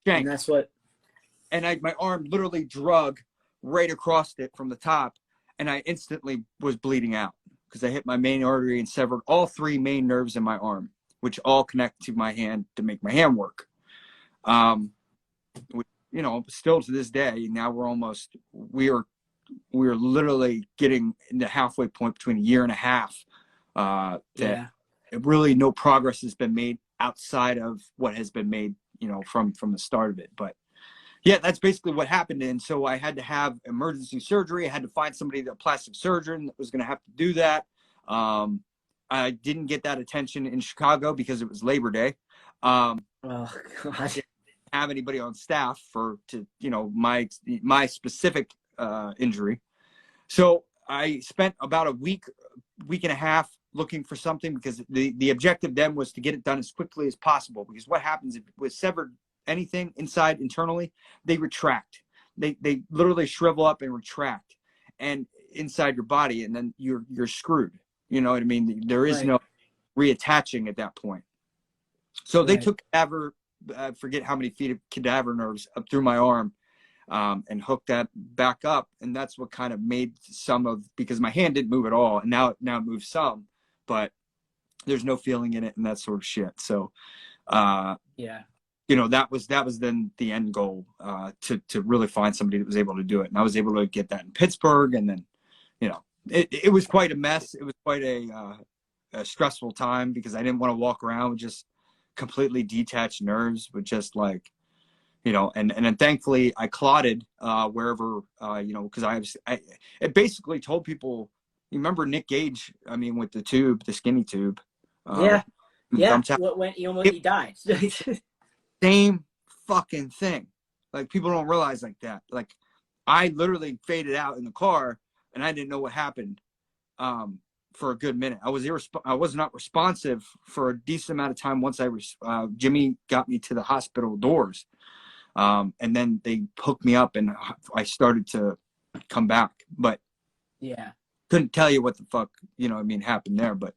shank. And that's what. And my arm literally drug right across it from the top. And I instantly was bleeding out because I hit my main artery and severed all 3 main nerves in my arm, which all connect to my hand to make my hand work. You know, still to this day, now we are literally getting in the halfway point between a year and a half. Really no progress has been made outside of what has been made, you know, from the start of it. But yeah, that's basically what happened. And so I had to have emergency surgery. I had to find somebody, a plastic surgeon, that was going to have to do that. I didn't get that attention in Chicago because it was Labor Day. Oh, God. I didn't have anybody on staff to my specific injury. So I spent about a week and a half looking for something, because the objective then was to get it done as quickly as possible. Because what happens if it was severed anything inside internally, they retract. They literally shrivel up and retract and inside your body, and then you're screwed. You know what I mean? There is no reattaching at that point. So they took cadaver, I forget how many feet of cadaver nerves up through my arm. and hooked that back up. And that's what kind of made because my hand didn't move at all. And now it moves some, but there's no feeling in it and that sort of shit. So, Yeah. that was then the end goal, to really find somebody that was able to do it. And I was able to get that in Pittsburgh. And then, it was quite a mess. It was quite a stressful time because I didn't want to walk around with just completely detached nerves, but just like, and then thankfully I clotted wherever, because it basically told people, you remember Nick Gage, with the skinny tube. Yeah. When he died. Same fucking thing. Like, people don't realize like that. Like, I literally faded out in the car and I didn't know what happened for a good minute. I was not responsive for a decent amount of time once Jimmy got me to the hospital doors. And then they hooked me up and I started to come back. But yeah, couldn't tell you what the fuck, happened there. But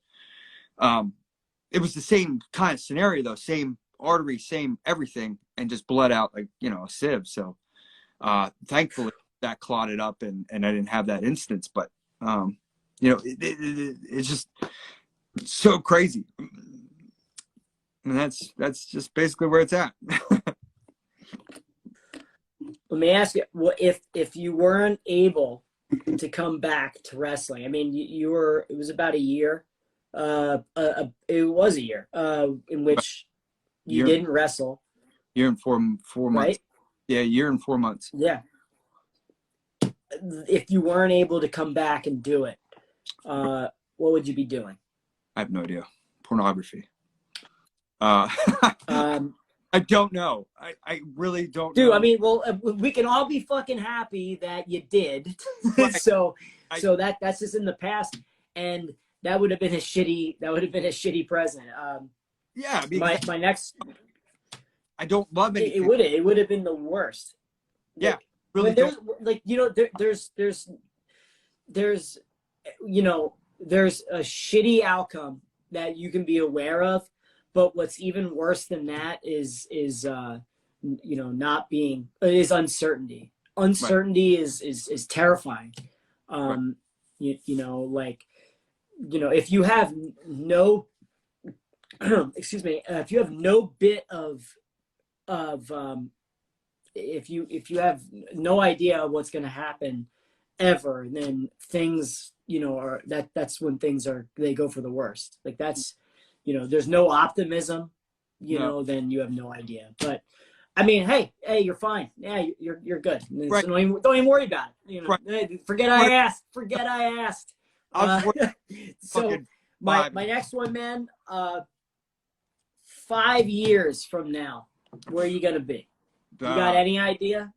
it was the same kind of scenario though, same artery, same everything, and just bled out like, a sieve. So thankfully that clotted up and I didn't have that instance. But it's just so crazy. And that's just basically where it's at. Let me ask you, if you weren't able to come back to wrestling, it was about a year. It was a year in which you didn't wrestle. Year and four months. Right? Yeah, year and 4 months. Yeah. If you weren't able to come back and do it, what would you be doing? I have no idea. Pornography. I don't know. I really don't know. Dude, we can all be fucking happy that you did. Right. so that's just in the past, and that would have been a shitty present. Yeah, my next. I don't love anything. It would have been the worst. Yeah, really. There's there's a shitty outcome that you can be aware of, but what's even worse than that is not being is uncertainty. Uncertainty Right. is terrifying. Right. If you have no excuse me, if you have no bit of if you have no idea what's going to happen ever, then things that's when they go for the worst. Like, that's there's no optimism, then you have no idea. But hey, you're fine. Yeah, you're good. Right. So don't even worry about it. Right. Forget I asked. So my next one, man. 5 years from now, where are you gonna be? You got any idea?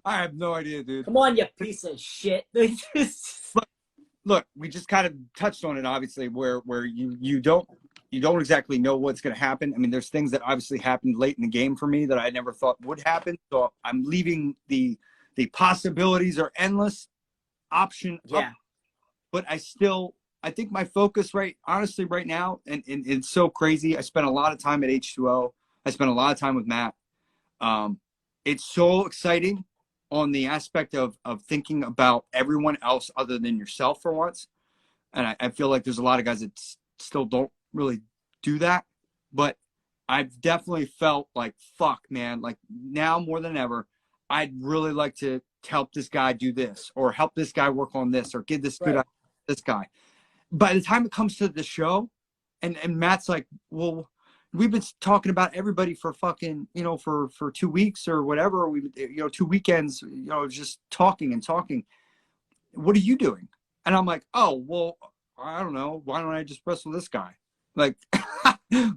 I have no idea, dude. Come on, you piece of shit. Look, we just kind of touched on it, obviously, where you don't exactly know what's going to happen. There's things that obviously happened late in the game for me that I never thought would happen. So I'm leaving the possibilities are endless option up. But I think my focus right now, and it's so crazy. I spent a lot of time at H2O. I spent a lot of time with Matt. It's so exciting on the aspect of thinking about everyone else other than yourself for once. And I feel like there's a lot of guys that still don't really do that. But I've definitely felt like, fuck, man, like now more than ever, I'd really like to help this guy do this, or help this guy work on this, or give this good idea to this guy. By the time it comes to the show, and Matt's like, well, we've been talking about everybody for fucking, for 2 weeks or whatever. 2 weekends, just talking and talking. What are you doing? And I'm like, oh, well, I don't know. Why don't I just wrestle this guy? Like,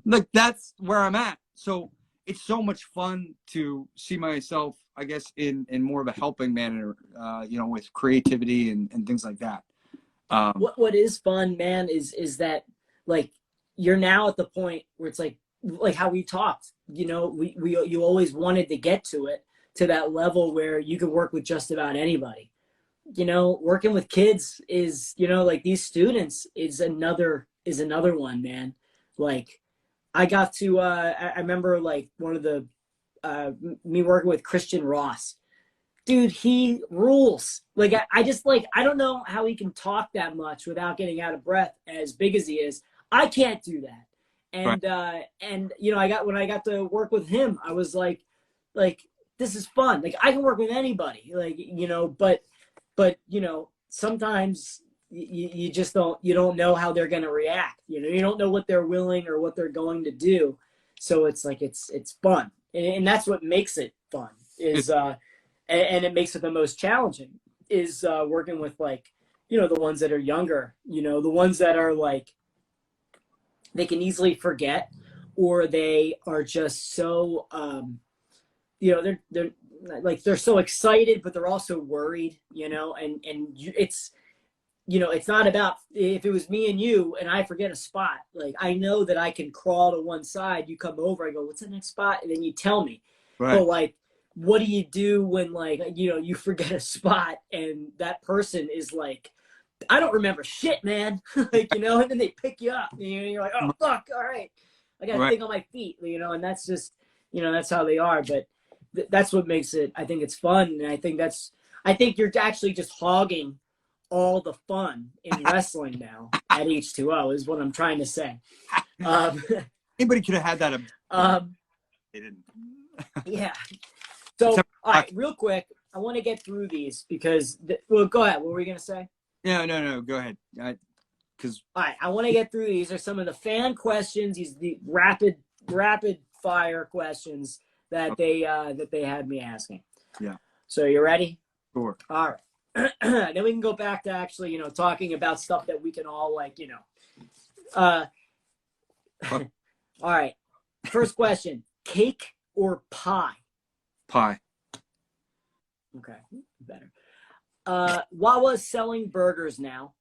like that's where I'm at. So it's so much fun to see myself, I guess, in more of a helping manner, with creativity and things like that. What is fun, man, is that, like, you're now at the point where it's like how we talked, you always wanted to get to that level where you can work with just about anybody. Working with kids is, like these students is another one, man. Like, I got to, I remember like one of the, me working with Christian Ross. Dude, he rules. Like I just like I don't know how he can talk that much without getting out of breath as big as he is. I can't do that. Right. And you know, when I got to work with him, I was like this is fun. Like I can work with anybody. Like, you know, but you know, sometimes you just don't know how they're going to react. You know, you don't know what they're willing or what they're going to do. So it's like it's fun. And that's what makes it fun is and it makes it the most challenging is working with like, you know, the ones that are younger, you know, the ones that are like, they can easily forget, or they are just so, you know, they're like, they're so excited, but they're also worried, you know, it's, you know, it's not about if it was me and you and I forget a spot, like I know that I can crawl to one side, you come over, I go, what's the next spot? And then you tell me, Right. But like, what do you do when like, you know, you forget a spot and that person is like, I don't remember shit, man. Like, you know, and then they pick you up and you're like, oh fuck. All right. I got to think on my feet, you know, and that's just, you know, that's how they are. But that's what makes it, I think it's fun. And I think you're actually just hogging all the fun in wrestling now at H2O is what I'm trying to say. Anybody could have had that. They didn't. Yeah. So, all right, real quick, I want to get through these because, well, go ahead. What were you going to say? No. Go ahead. All right, I want to get through these. Are some of the fan questions, the rapid fire questions that they had me asking. Yeah. So you ready? Sure. All right. Then we can go back to actually, you know, talking about stuff that we can all like, you know. All right. First question: cake or pie? Pie. Okay, better. Wawa's selling burgers now.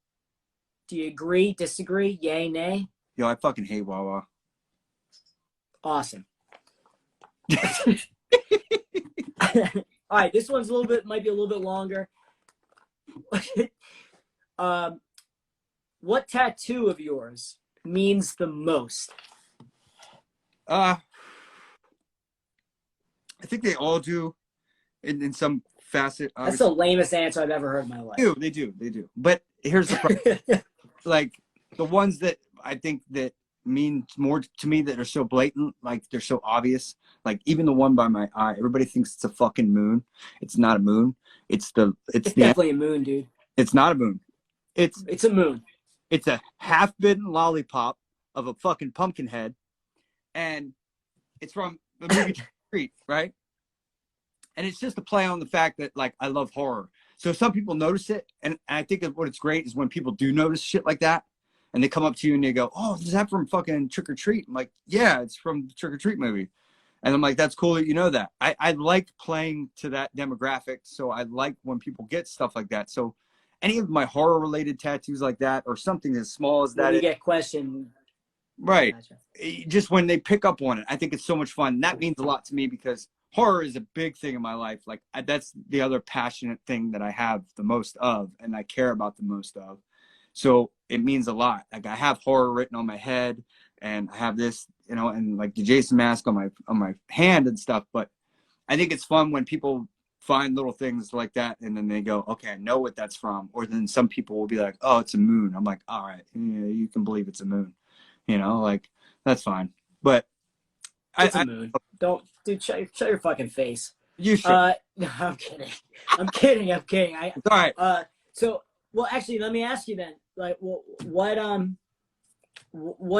Do you agree, disagree, yay, nay? Yo, I fucking hate Wawa. Awesome. All right, this one's might be a little bit longer. What tattoo of yours means the most? I think they all do in some facet. That's the lamest answer I've ever heard in my life. They do. But here's the problem. Like the ones that I think that mean more to me that are so blatant, like they're so obvious. Like even the one by my eye, everybody thinks it's a fucking moon. It's not a moon. It's definitely a moon, dude. It's not a moon. It's a moon. It's a half-bitten lollipop of a fucking pumpkin head, and it's from the movie Street, right? And it's just a play on the fact that like I love horror. So some people notice it, and I think that what it's great is when people do notice shit like that, and they come up to you and they go, "Oh, is that from fucking Trick or Treat?" I'm like, "Yeah, it's from the Trick or Treat movie." And I'm like, "That's cool that you know that." I like playing to that demographic, so I like when people get stuff like that. So any of my horror-related tattoos like that, or something as small as that, when you get questioned, right? Gotcha. Just when they pick up on it, I think it's so much fun. And that means a lot to me because horror is a big thing in my life. Like that's the other passionate thing that I have the most of, and I care about the most of. So it means a lot. Like I have horror written on my head, and I have this, you know, and like the Jason mask on my hand and stuff. But I think it's fun when people find little things like that, and then they go, "Okay, I know what that's from." Or then some people will be like, "Oh, it's a moon." I'm like, "All right, yeah, you can believe it's a moon." You know, like that's fine. But it's a moon. Don't, dude. Shut your fucking face. You should. No, I'm kidding. I'm kidding. All right. So, well, actually, let me ask you then. Like, what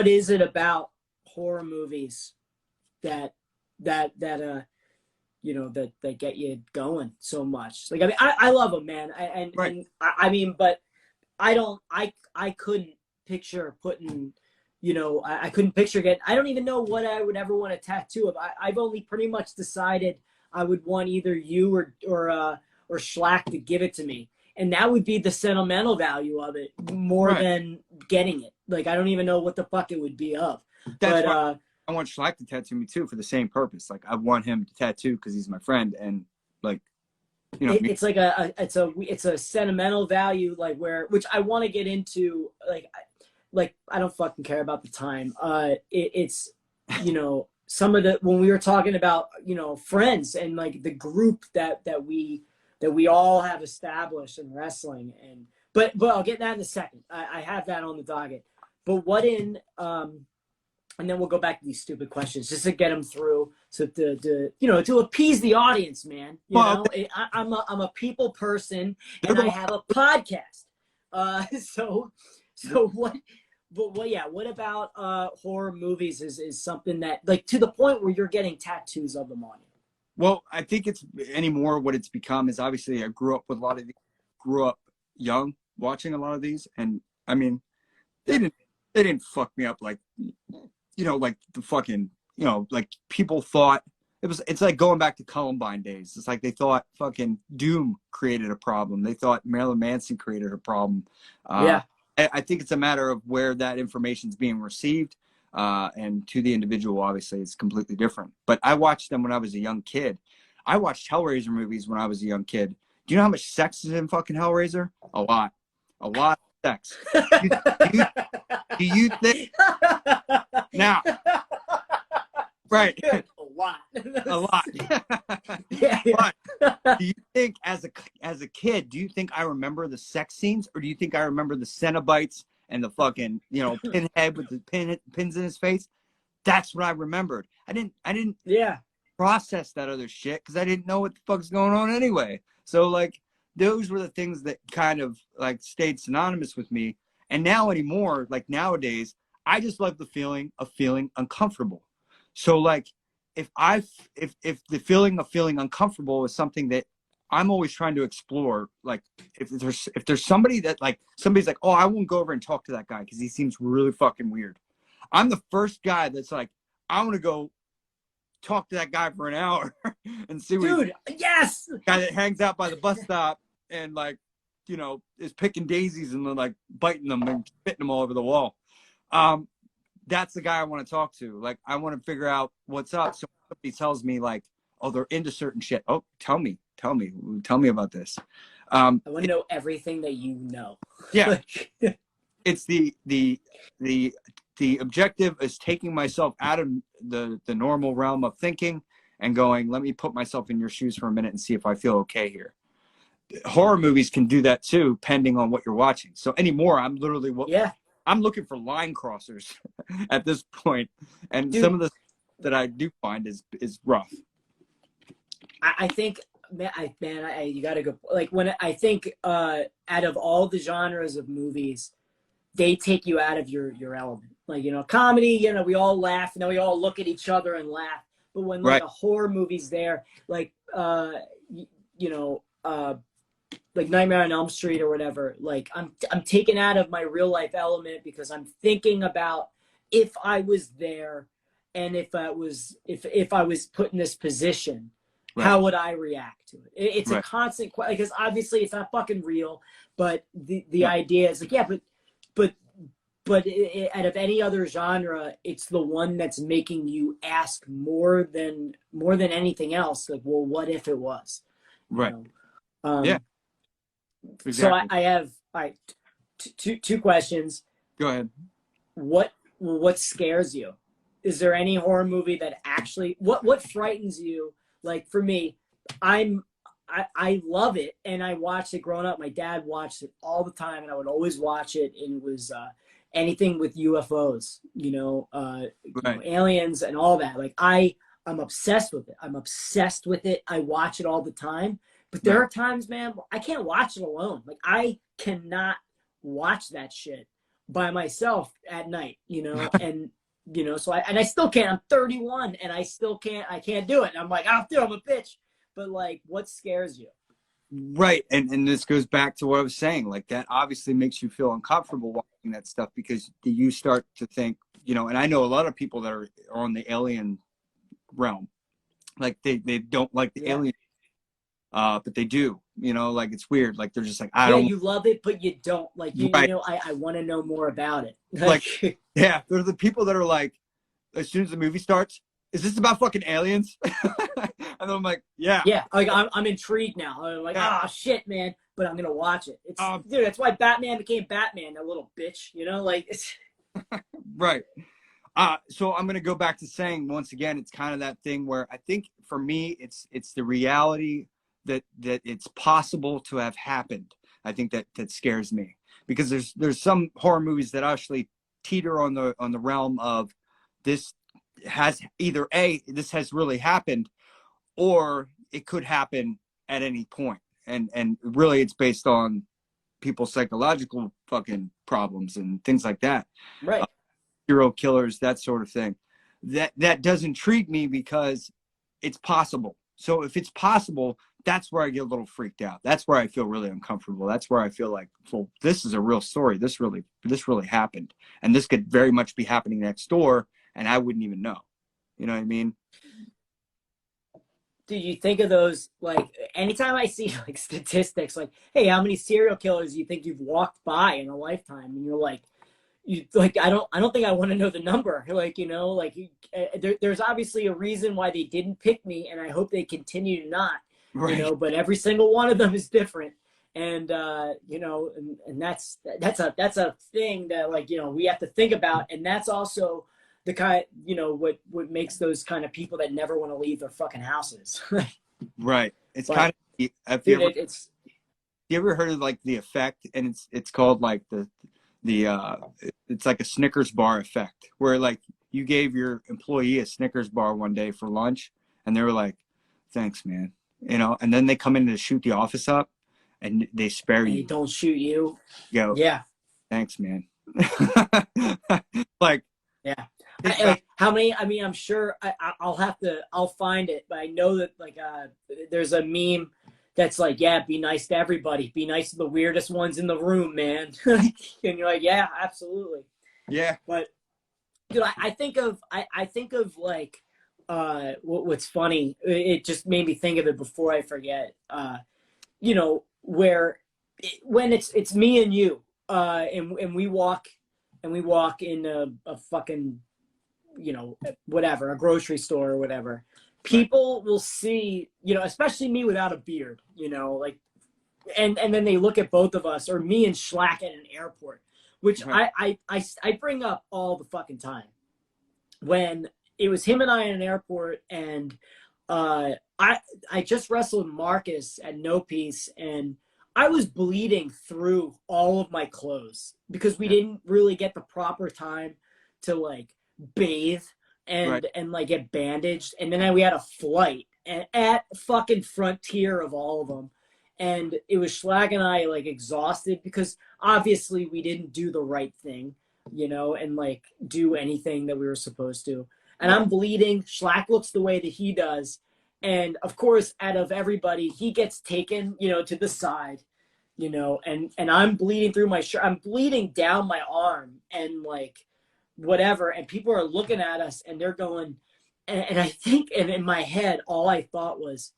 is it about horror movies that you know that get you going so much? Like, I mean, I love them, man. I mean, but I couldn't picture putting. You know, I couldn't picture getting. I don't even know what I would ever want a tattoo of. I've only pretty much decided I would want either you or Schlack to give it to me, and that would be the sentimental value of it more than getting it. Like I don't even know what the fuck it would be of. That's why I want Schlack to tattoo me too for the same purpose. Like I want him to tattoo because he's my friend, and like you know, it's like it's a sentimental value, like which I want to get into, like I don't fucking care about the time. It's you know, some of the when we were talking about, you know, friends and like the group that we that we all have established in wrestling. But I'll get that in a second. I have that on the docket. But what in and then we'll go back to these stupid questions just to get them through, so to appease the audience, man. I'm a people person, and I have a podcast. So what? But what about horror movies is something that, like, to the point where you're getting tattoos of them on you? Well, I think it's anymore what it's become is, obviously I grew up young watching a lot of these, and I mean they didn't fuck me up like, like the fucking, like people thought it's like going back to Columbine days. It's like they thought fucking Doom created a problem. They thought Marilyn Manson created a problem. I think it's a matter of where that information is being received, and to the individual, obviously, it's completely different. But I watched them when I was a young kid. I watched Hellraiser movies when I was a young kid. Do you know how much sex is in fucking Hellraiser? A lot of sex. Do you think now? Right. A lot. A lot. Yeah. But do you think as a kid, do you think I remember the sex scenes, or do you think I remember the Cenobites and the fucking, pinhead with the pins in his face? That's what I remembered. I didn't process that other shit because I didn't know what the fuck's going on anyway. So like those were the things that kind of like stayed synonymous with me. And now anymore, like nowadays, I just love the feeling of feeling uncomfortable. So like if the feeling of feeling uncomfortable is something that I'm always trying to explore, like if there's somebody that like somebody's like, oh, I won't go over and talk to that guy because he seems really fucking weird. I'm the first guy that's like, I want to go talk to that guy for an hour and see what Dude, yes, guy that hangs out by the bus stop and like, is picking daisies and like biting them and spitting them all over the wall. That's the guy I want to talk to. Like, I want to figure out what's up. So somebody tells me like, oh, they're into certain shit. Oh, tell me about this. I want to know everything that you know. Yeah. It's the objective is taking myself out of the normal realm of thinking and going, let me put myself in your shoes for a minute and see if I feel okay here. Horror movies can do that too, depending on what you're watching. So anymore, I'm literally I'm looking for line crossers at this point, and some of the that I do find is rough. I think, man, you gotta go. Like when I think, out of all the genres of movies, they take you out of your element. Like, comedy, we all laugh, and then we all look at each other and laugh. But when like a horror movie's there, like like Nightmare on Elm Street or whatever, like I'm taken out of my real life element because I'm thinking about if I was there and if I was put in this position, how would I react to it? It's a constant question, because obviously it's not fucking real, but the idea is like, but out of any other genre, it's the one that's making you ask more than anything else. Like, well, what if it was? Right. Exactly. So I have two questions. Go ahead. What scares you? Is there any horror movie that actually what frightens you? Like for me, I love it, and I watched it growing up. My dad watched it all the time, and I would always watch it. And it was anything with UFOs, aliens and all that. Like I'm obsessed with it. I watch it all the time. But there are times, man, I can't watch it alone. Like I cannot watch that shit by myself at night, and so I still can't. I'm 31 and I can't do it. And I'm like, dude, I'm a bitch. But like, what scares you? Right. And this goes back to what I was saying. Like that obviously makes you feel uncomfortable watching that stuff because you start to think, and I know a lot of people that are on the alien realm. Like they don't like the alien. But they do, like it's weird. Like they're just like, I don't. You love it, but you don't. Like I want to know more about it. Like, yeah, they're the people that are like, as soon as the movie starts, is this about fucking aliens? And I'm like, yeah. Like I'm intrigued now. I'm like, shit, man. But I'm gonna watch it. It's dude. That's why Batman became Batman. That little bitch. Like it's. Right. So I'm gonna go back to saying once again, it's kind of that thing where I think for me, it's the reality that it's possible to have happened. I think that scares me, because there's some horror movies that actually teeter on the realm of this has either this has really happened, or it could happen at any point. And really it's based on people's psychological fucking problems and things like that. Right. Serial killers, that sort of thing. That does intrigue me because it's possible. So if it's possible, that's where I get a little freaked out. That's where I feel really uncomfortable. That's where I feel like, well, this is a real story. This really happened. And this could very much be happening next door, and I wouldn't even know. You know what I mean? Do you think of those, like, anytime I see like statistics, like, hey, how many serial killers do you think you've walked by in a lifetime? And you're like, I don't think I want to know the number. Like, you know, like there's obviously a reason why they didn't pick me, and I hope they continue to not. Right. You know, but every single one of them is different. And you know, and that's a thing that, like, you know, we have to think about. And that's also the kind, you know, what makes those kind of people that never want to leave their fucking houses. Right. It's But, kind of, have dude, you ever heard of like the effect? And it's called like it's like a Snickers bar effect, where like you gave your employee a Snickers bar one day for lunch, and they were like, thanks, man. You know, and then they come in to shoot the office up, and they spare and you. they don't shoot you. Go, Yeah. thanks, man. Like, Yeah. Like, how many? I mean, I'm sure I'll find it, but I know that, like, there's a meme that's like, yeah, be nice to everybody. Be nice to the weirdest ones in the room, man. And you're like, yeah, absolutely. yeah. But, dude, I think of like, what's funny, it just made me think of it before I forget. You know, when it's me and you, and we walk in a fucking, you know, whatever, a grocery store or whatever, people will see, you know, especially me without a beard, you know, like, and then they look at both of us, or me and Schlack at an airport, which Right. I bring up all the fucking time. When it was him and I in an airport, and I just wrestled Marcus at No Peace, and I was bleeding through all of my clothes because we didn't really get the proper time to like bathe and like get bandaged, and then we had a flight at fucking frontier of all of them, and it was Schlag and I like exhausted because obviously we didn't do the right thing, you know, and like do anything that we were supposed to. And I'm bleeding. Schlack looks the way that he does. And of course, out of everybody, he gets taken, you know, to the side, you know, and I'm bleeding through my shirt. I'm bleeding down my arm and like whatever. And people are looking at us and they're going, and I think, and in my head, all I thought was,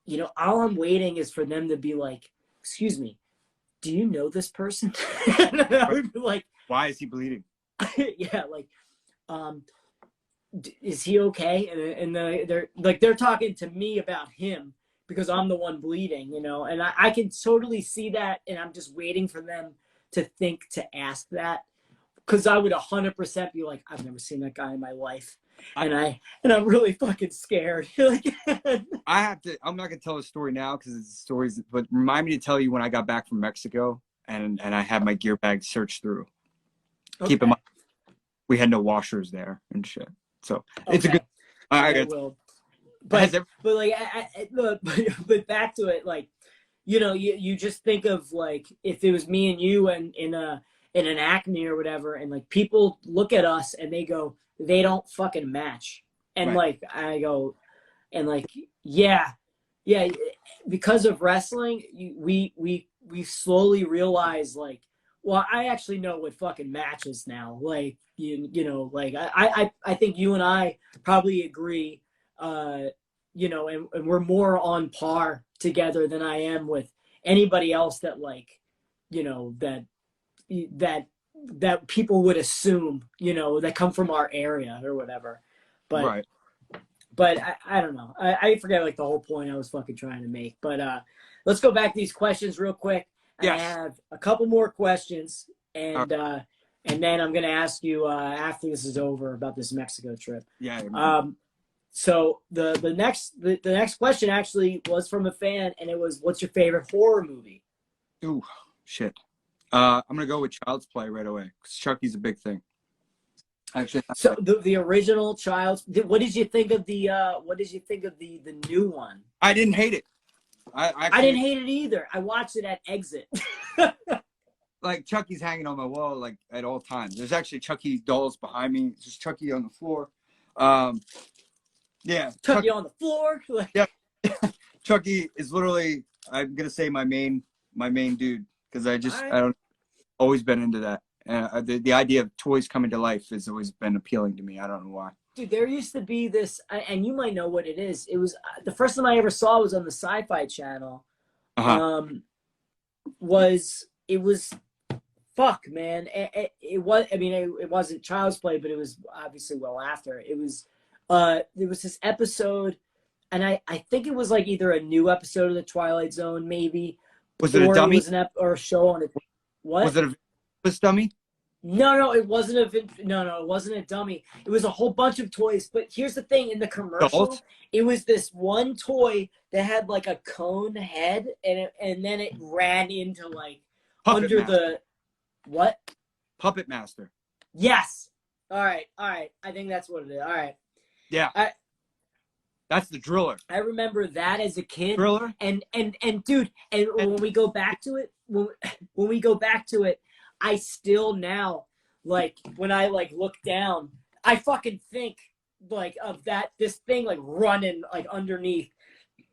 you know, all I'm waiting is for them to be like, excuse me, do you know this person? And I would be like, why is he bleeding? yeah, like, is he okay? And they're talking to me about him because I'm the one bleeding, you know, and I can totally see that, and I'm just waiting for them to think to ask that, because I would 100% be like, I've never seen that guy in my life, and I'm really fucking scared. Like, I'm not gonna tell the story now because it's stories, but remind me to tell you when I got back from Mexico and I had my gear bag searched through. okay. Keep in mind, we had no washers there and shit. So it's a good. I will. But like, but back to it, like, you know, you just think of like if it was me and you and in an Acme or whatever, and like people look at us and they go, they don't fucking match, and like I go, and like yeah, because of wrestling, we slowly realize like, well, I actually know what fucking matches now. Like, you know, like I think you and I probably agree, you know, and we're more on par together than I am with anybody else that like, you know, that people would assume, you know, that come from our area or whatever. But but I don't know. I forget like the whole point I was fucking trying to make. But let's go back to these questions real quick. Yes. I have a couple more questions, and then I'm gonna ask you after this is over about this Mexico trip. Yeah. So the next question actually was from a fan, and it was, "What's your favorite horror movie?" Ooh, shit. I'm gonna go with Child's Play right away because Chucky's a big thing. Actually, So the original Child's. What did you think of the the new one? I didn't hate it. I didn't hate it either. I watched it at Exit. Like Chucky's hanging on my wall like at all times. There's actually Chucky dolls behind me. There's Chucky on the floor. Yeah, Chucky on the floor. Yeah, Chucky is literally, I'm gonna say my main dude because I don't always been into that. The idea of toys coming to life has always been appealing to me. I don't know why. Dude, there used to be this, and you might know what it is. It was the first time I ever saw was on the Sci-Fi Channel. It was fuck, man. It was. I mean, it wasn't Child's Play, but it was obviously well after. It was. There was this episode, and I think it was like either a new episode of the Twilight Zone, maybe. Was it a dummy? It was or a show on it. What? Was it a dummy? No, it wasn't it wasn't a dummy. It was a whole bunch of toys. But here's the thing: in the commercial, it was this one toy that had like a cone head, and then it ran into like Puppet under Master. the what? Puppet Master. Yes. All right. I think that's what it is. All right. Yeah. That's the Driller. I remember that as a kid. Driller. And dude, and when we go back to it, when we go back to it, I still now, like, when I like look down, I fucking think like of this thing like running like underneath,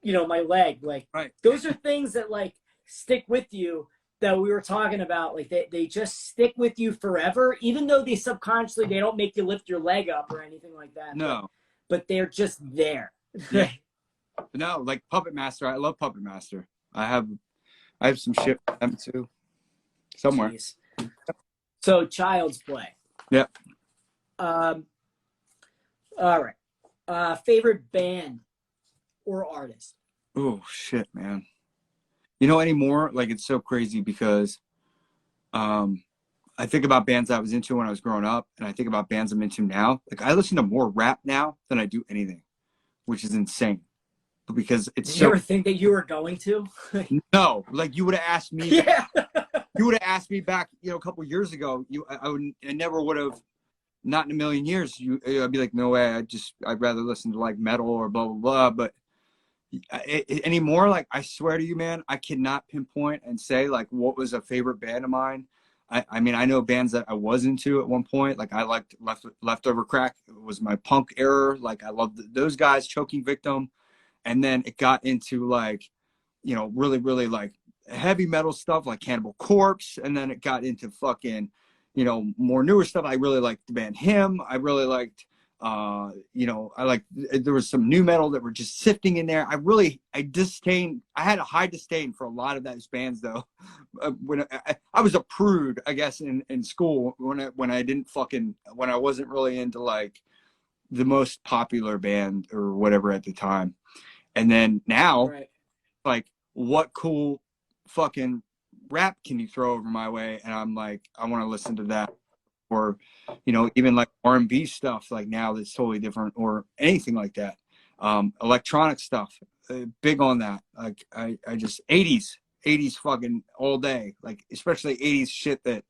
my leg. Like, right. Those are things that like stick with you, that we were talking about. Like they just stick with you forever, even though they subconsciously, they don't make you lift your leg up or anything like that. No. But they're just there. Yeah. No, like Puppet Master. I love Puppet Master. I have some shit for them too. Somewhere. Jeez. So Child's Play. Yep. All right. Favorite band or artist? Oh shit, man. Anymore, like, it's so crazy because I think about bands I was into when I was growing up, and I think about bands I'm into now. Like, I listen to more rap now than I do anything, which is insane. But because it's Did you ever think that you were going to? No, like, you would have asked me. Yeah. You would have asked me back, a couple years ago. I never would have, not in a million years. I'd be like, no way. I'd rather listen to like metal or blah blah blah. But anymore, like, I swear to you, man, I cannot pinpoint and say like what was a favorite band of mine. I mean, I know bands that I was into at one point. Like, I liked Leftover Crack. It was my punk era. Like, I loved those guys, Choking Victim. And then it got into like, really, really like heavy metal stuff like Cannibal Corpse. And then it got into fucking, more newer stuff. I really liked the band Him. I really liked, there was some new metal that were just sifting in there. I had a high disdain for a lot of those bands though. When I was a prude, I guess, in school when I wasn't really into like the most popular band or whatever at the time. And then now, right, like, what cool fucking rap can you throw over my way? And I'm like, I want to listen to that. Or, even like R&B stuff, like now that's totally different, or anything like that. Electronic stuff, big on that. Like, I just 80s fucking all day, like, especially 80s shit that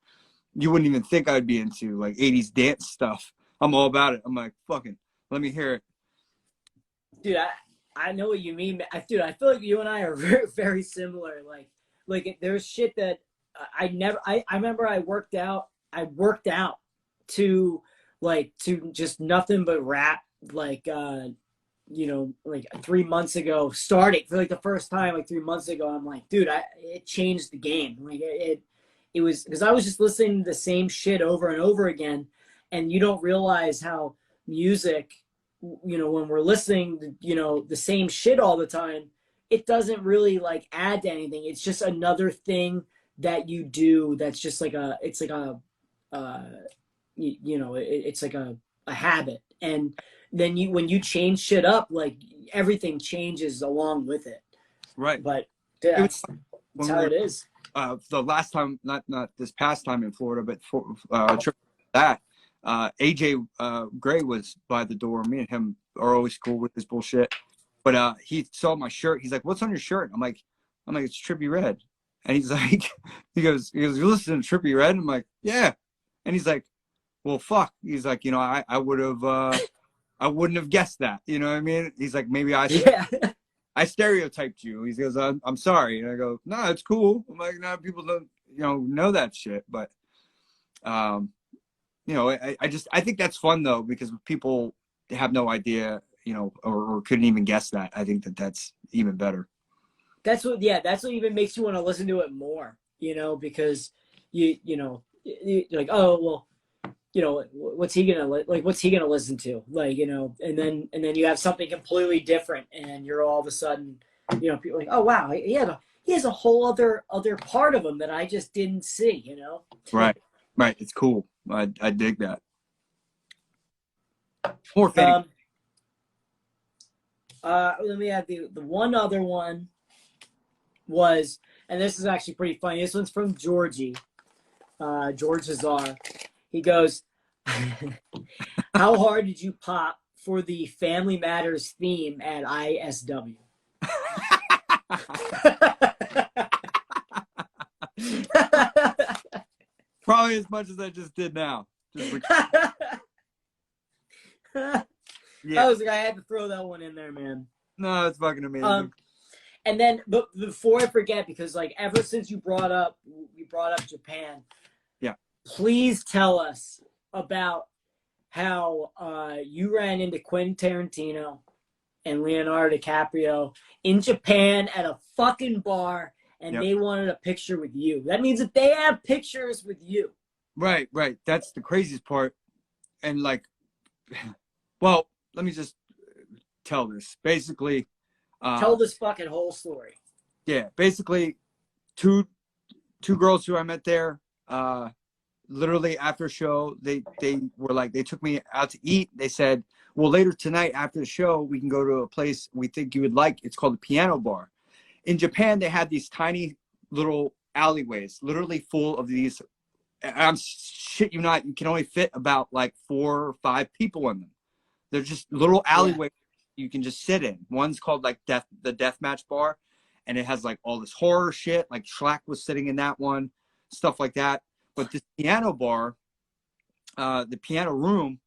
you wouldn't even think I'd be into, like 80s dance stuff. I'm all about it. I'm like, fucking, let me hear it. Dude, I know what you mean. Dude, I feel like you and I are very, very similar. Like there's shit that I remember I worked out to just nothing but rap, like 3 months ago, starting for like the first time, like 3 months ago. I'm like, dude, it changed the game. Like it was, because I was just listening to the same shit over and over again. And you don't realize how music, when we're listening to, the same shit all the time, it doesn't really like add to anything. It's just another thing that you do. That's just like it's like a habit. And then when you change shit up, like, everything changes along with it. Right. But that's how it is. The last time, not this past time in Florida, but for trip that, AJ Gray was by the door. Me and him are always cool with this bullshit. But he saw my shirt. He's like, "What's on your shirt?" I'm like, "It's Trippie Redd." And he's like, he goes, "You listen to Trippie Redd?" I'm like, "Yeah." And he's like, "Well, fuck." He's like, I would have, I wouldn't have guessed that. You know what I mean? He's like, maybe Yeah. I stereotyped you. He goes, I'm sorry. And I go, no, it's cool. I'm like, no, people don't, know that shit. But, I think that's fun though, because people have no idea, or couldn't even guess that. I think that's even better. That's what even makes you want to listen to it more, because you're like, oh, well, what's he gonna listen to, and then you have something completely different, and you're all of a sudden, people are like, oh wow, he has a whole other part of him that I just didn't see. Right, it's cool. I dig that. More fitting. Let me add the one other one was, and this is actually pretty funny. This one's from Georgie, George Hazar. He goes, how hard did you pop for the Family Matters theme at ISW? Probably as much as I just did now. Yeah. I was like, I had to throw that one in there, man. No, it's fucking amazing. And then, but before I forget, because ever since we brought up Japan, yeah, please tell us about how you ran into Quentin Tarantino and Leonardo DiCaprio in Japan at a fucking bar, and they wanted a picture with you. That means that they have pictures with you. Right. That's the craziest part. And well, let me just tell this. Basically, tell this fucking whole story. Yeah, basically, two girls who I met there. Literally after a show, they were like, they took me out to eat. They said, well, later tonight after the show, we can go to a place we think you would like. It's called the Piano Bar. In Japan, they have these tiny little alleyways, literally full of these. I'm shit you not. You can only fit about 4 or 5 people in them. They're just little alleyways you can just sit in. One's called the Deathmatch Bar, and it has all this horror shit. Schlack was sitting in that one, stuff like that. But this piano bar, the piano room,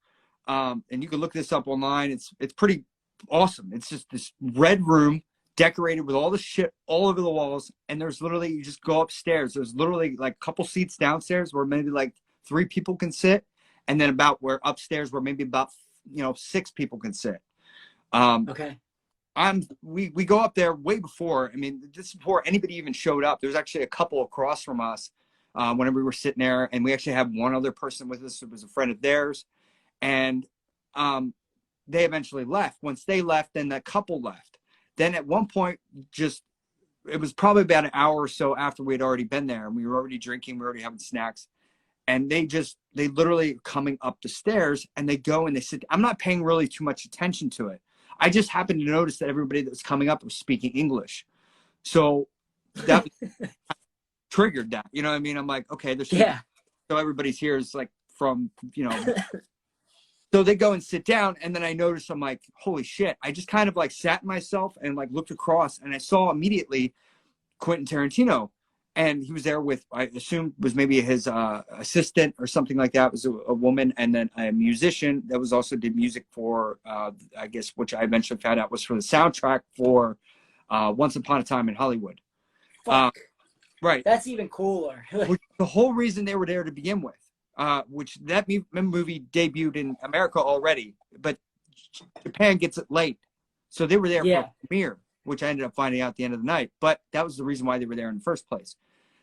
and you can look this up online. It's pretty awesome. It's just this red room decorated with all the shit all over the walls, and there's literally, you just go upstairs. There's literally a couple seats downstairs where maybe 3 people can sit, and then about where upstairs where maybe about 6 people can sit. Okay. We go up there way before. I mean, this is before anybody even showed up. There's actually a couple across from us whenever we were sitting there, and we actually had one other person with us who was a friend of theirs, and they eventually left. Once they left, then that couple left. Then at one point, it was probably about an hour or so after we had already been there, and we were already drinking, we were already having snacks, and they literally coming up the stairs, and they go and they sit. I'm not paying really too much attention to it. I just happened to notice that everybody that was coming up was speaking English. So that triggered that. You know what I mean? I'm like, okay, there's so everybody's here is from, So they go and sit down, and then I noticed, I'm like, holy shit. I just kind of sat myself and looked across, and I saw immediately Quentin Tarantino. And he was there with, I assumed was maybe his assistant or something like that. It was a woman, and then a musician that was also did music for, I guess, which I eventually found out was for the soundtrack for Once Upon a Time in Hollywood. Fuck. Right. That's even cooler. Which, the whole reason they were there to begin with, which that movie debuted in America already, but Japan gets it late. So they were there for a premiere, which I ended up finding out at the end of the night. But that was the reason why they were there in the first place.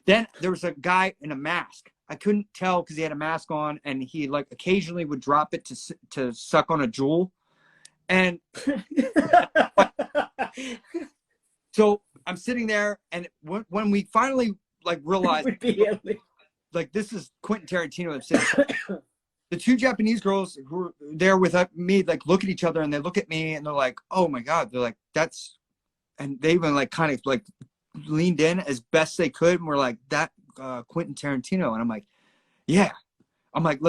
Then there was a guy in a mask. I couldn't tell because he had a mask on, and he occasionally would drop it to suck on a jewel. And so I'm sitting there, and when we finally realized this is Quentin Tarantino, I'm sitting, the 2 Japanese girls who were there with me look at each other, and they look at me, and they're like, oh my God. They're like, that's, and they even kind of leaned in as best they could, and were like, that Quentin Tarantino. And I'm like, yeah. I'm like,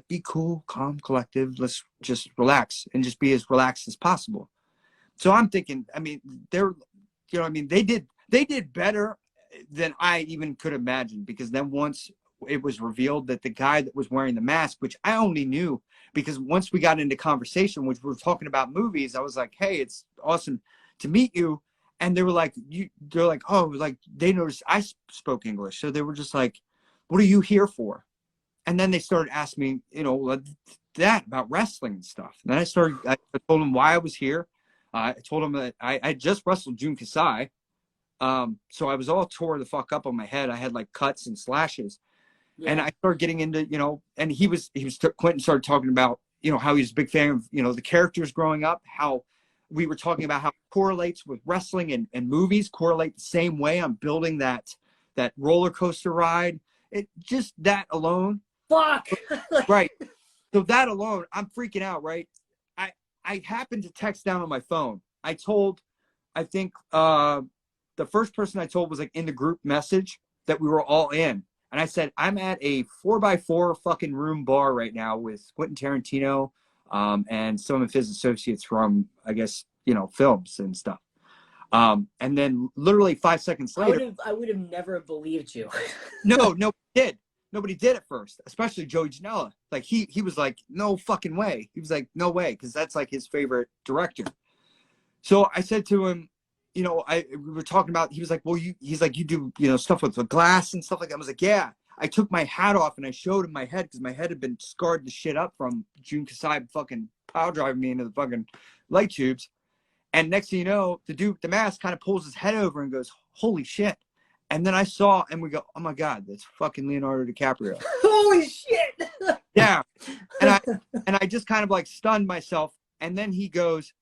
be cool, calm, collective. Let's just relax and just be as relaxed as possible. So I'm thinking, I mean, they did better than I even could imagine, because then once it was revealed that the guy that was wearing the mask, which I only knew because once we got into conversation, which we were talking about movies, I was like, hey, it's awesome to meet you. And they were like, oh, like they noticed I spoke English. So they were just like, what are you here for? And then they started asking me, that about wrestling and stuff. And then I told them why I was here. I told them that I just wrestled Jun Kasai. So I was all tore the fuck up on my head. I had like cuts and slashes. Yeah. And I started getting into, and Quinton started talking about, how he's a big fan of, the characters growing up, how we were talking about how it correlates with wrestling and movies correlate the same way. I'm building that roller coaster ride. It just that alone. Fuck. Right. So that alone, I'm freaking out, right? I happened to text down on my phone. I think the first person I told was like in the group message that we were all in. And I said, I'm at a 4x4 fucking room bar right now with Quinton Tarantino and some of his associates from, I guess, films and stuff. And then literally 5 seconds later. I would have never believed you. No, nobody did. Nobody did at first, especially Joey Janela. Like he was like, no fucking way. He was like, no way, because that's like his favorite director. So I said to him, we were talking about, he was like, well, he's like, you do, stuff with the glass and stuff like that. I was like, yeah. I took my hat off and I showed him my head because my head had been scarred the shit up from Jun Kasai fucking power driving me into the fucking light tubes. And next thing you know, the dude with the mask kind of pulls his head over and goes, holy shit. And then I saw, and we go, oh my God, that's fucking Leonardo DiCaprio. Holy shit. Yeah. And I just kind of like stunned myself. And then he goes,